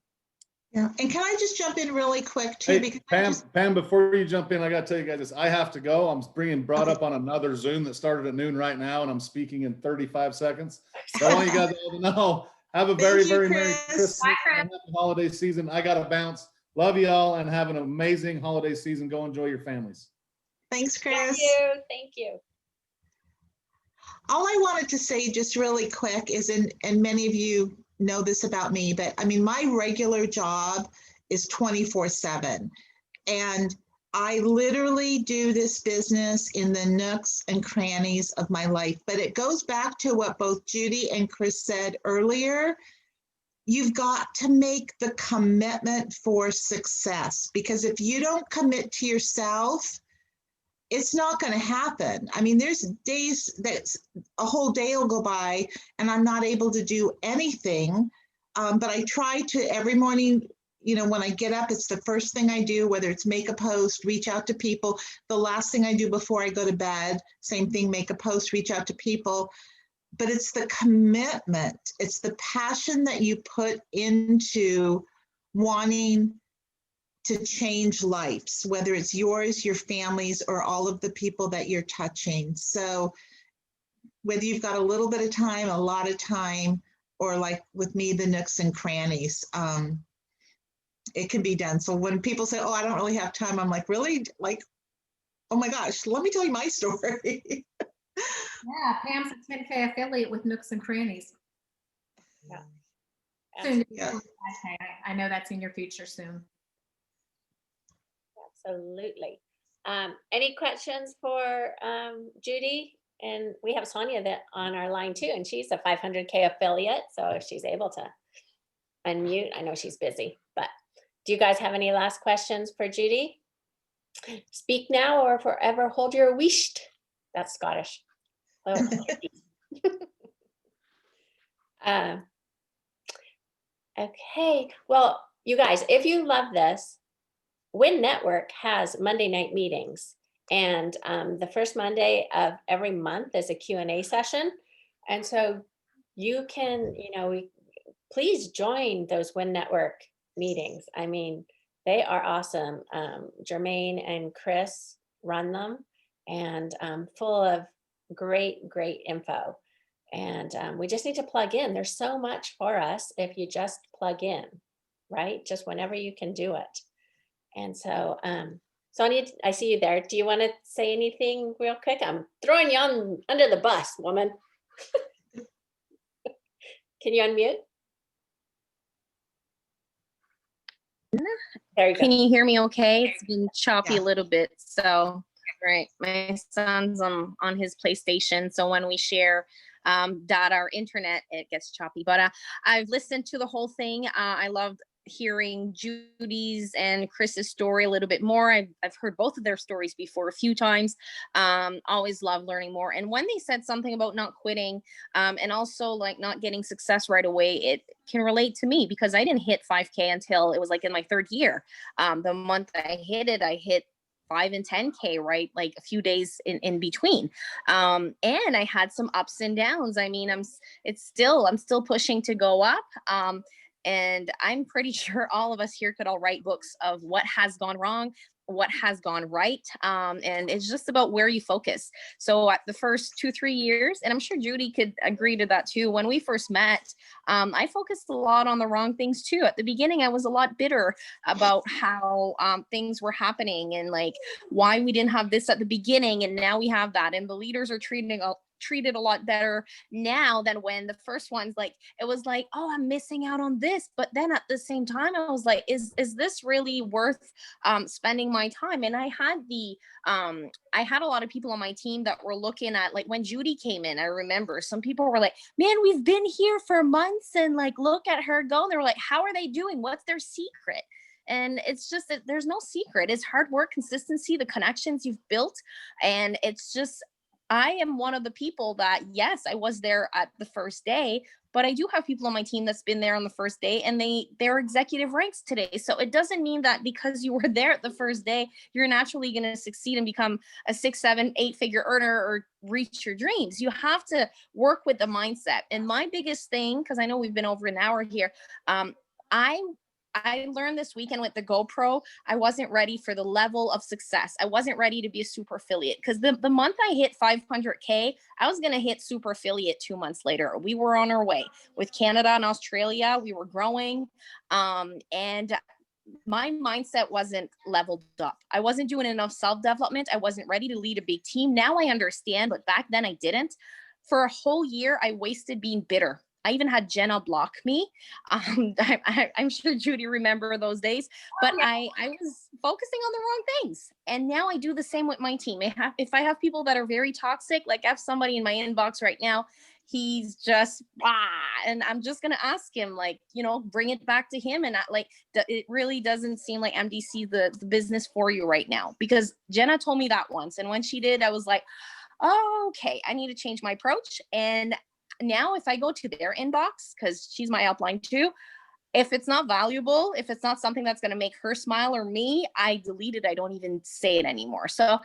Yeah, and can I just jump in really quick too? Hey, Because Pam, before you jump in, I got to tell you guys this. I have to go. I'm being brought up on another Zoom that started at noon right now, and I'm speaking in 35 seconds. So I want you guys all to know, have a very, very Merry Christmas Bye, Chris. and happy holiday season. I got to bounce. Love you all and have an amazing holiday season. Go enjoy your families. Thanks, Chris. Thank you. Thank you. All I wanted to say just really quick is, and many of you know this about me, but I mean, my regular job is 24/7. And I literally do this business in the nooks and crannies of my life. But it goes back to what both Judy and Chris said earlier. You've got to make the commitment for success, because if you don't commit to yourself, it's not going to happen. I mean, there's days that a whole day will go by and I'm not able to do anything. But I try to every morning, you know, when I get up, it's the first thing I do, whether it's make a post, reach out to people. The last thing I do before I go to bed, same thing, make a post, reach out to people. But it's the commitment, it's the passion that you put into wanting to change lives, whether it's yours, your family's, or all of the people that you're touching. So whether you've got a little bit of time, a lot of time, or like with me, the nooks and crannies, it can be done. So when people say, oh, I don't really have time, I'm like, really? Like, oh my gosh, let me tell you my story. Yeah, Pam's a 10K affiliate with Nooks and Crannies. Yeah. Soon to be Yeah. 25K. I know that's in your future soon. Absolutely. Any questions for Judy? And we have Sonia that on our line too, and she's a 500K affiliate. So if she's able to unmute. I know she's busy, but do you guys have any last questions for Judy? Speak now or forever hold your wisht. That's Scottish. Oh. Okay, well, you guys, if you love this, Win Network has Monday night meetings, and the first Monday of every month is a Q&A session. And so you can, please join those Win Network meetings. I mean, they are awesome. Jermaine and Chris run them, and full of great info. And we just need to plug in. There's so much for us if you just plug in, right? Just whenever you can do it. And so, Sonia, I see you there. Do you want to say anything real quick? I'm throwing you on under the bus, woman. Can you unmute? There you go. Can you hear me okay? It's been choppy Yeah. a little bit. So, right, my son's on his PlayStation. So when we share data or internet, it gets choppy. But I've listened to the whole thing. I loved hearing Judy's and Chris's story a little bit more. I've heard both of their stories before a few times. Always love learning more. And when they said something about not quitting, and also like not getting success right away, it can relate to me because I didn't hit 5K until it was like in my third year. The month I hit 5 and 10K, right? Like a few days in between. And I had some ups and downs. I mean, I'm still pushing to go up. And I'm pretty sure all of us here could all write books of what has gone wrong, what has gone right. And it's just about where you focus. So at the first 2-3 years, and I'm sure Judy could agree to that too. When we first met, I focused a lot on the wrong things too. At the beginning, I was a lot bitter about how things were happening and like why we didn't have this at the beginning. And now we have that. And the leaders are treated a lot better now than when the first ones, like it was like, oh, I'm missing out on this. But then at the same time, I was like, is this really worth spending my time? And I had a lot of people on my team that were looking at, like when Judy came in, I remember some people were like, man, we've been here for months and like look at her go. And they were like, how are they doing? What's their secret? And it's just that there's no secret. It's hard work, consistency, the connections you've built. And it's just, I am one of the people that, yes, I was there at the first day, but I do have people on my team that's been there on the first day and they're executive ranks today. So it doesn't mean that because you were there at the first day, you're naturally going to succeed and become a 6, 7, 8-figure earner or reach your dreams. You have to work with the mindset. And my biggest thing, because I know we've been over an hour here, I learned this weekend with the GoPro, I wasn't ready for the level of success. I wasn't ready to be a super affiliate because the month I hit 500K, I was going to hit super affiliate 2 months later. We were on our way with Canada and Australia. We were growing. And my mindset wasn't leveled up. I wasn't doing enough self-development. I wasn't ready to lead a big team. Now I understand, but back then I didn't. For a whole year, I wasted being bitter. I even had Jenna block me. I'm sure Judy remember those days, but I was focusing on the wrong things. And now I do the same with my team. If I have people that are very toxic, like I have somebody in my inbox right now, he's just, and I'm just going to ask him, like, bring it back to him. And it really doesn't seem like MDC, the business for you right now, because Jenna told me that once. And when she did, I was like, oh, okay, I need to change my approach. And now if I go to their inbox, because she's my upline too, if it's not valuable, if it's not something that's going to make her smile or me, I delete it. I don't even say it anymore. So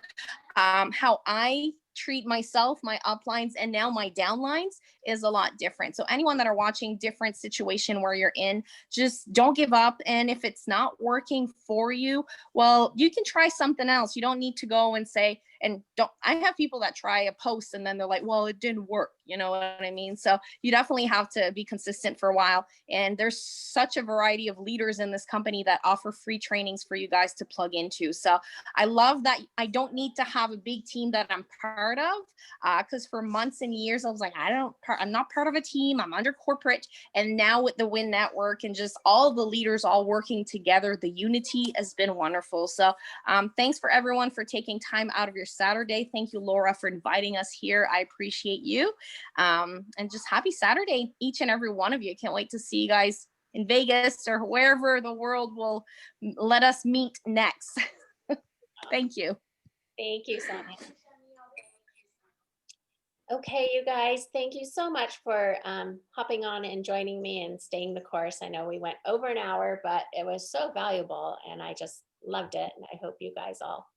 how I treat myself, my uplines, and now my downlines is a lot different. So anyone that are watching, different situation where you're in, just don't give up. And if it's not working for you, well, you can try something else. You don't need to go and say, I have people that try a post and then they're like, well, it didn't work. You know what I mean? So you definitely have to be consistent for a while. And there's such a variety of leaders in this company that offer free trainings for you guys to plug into. So I love that I don't need to have a big team that I'm part of, because for months and years, I was like, I'm not part of a team. I'm under corporate. And now with the Win Network and just all the leaders all working together, the unity has been wonderful. So thanks for everyone for taking time out of your Saturday. Thank you, Laura, for inviting us here. I appreciate you. And just happy Saturday, each and every one of you. I can't wait to see you guys in Vegas or wherever the world will let us meet next. Thank you. Thank you, Sonia. Okay, you guys, thank you so much for hopping on and joining me and staying the course. I know we went over an hour, but it was so valuable and I just loved it. And I hope you guys all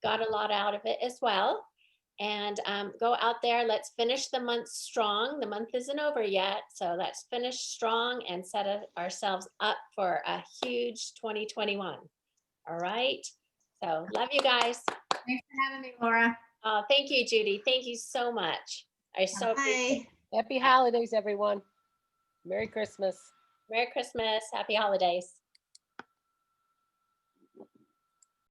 got a lot out of it as well. And go out there, let's finish the month strong. The month isn't over yet, so let's finish strong and set ourselves up for a huge 2021. All right, so love you guys. Thanks for having me, Laura. Oh, thank you, Judy. Thank you so much. I so appreciate Bye. it. Happy holidays, everyone. Merry Christmas. Merry Christmas. Happy holidays.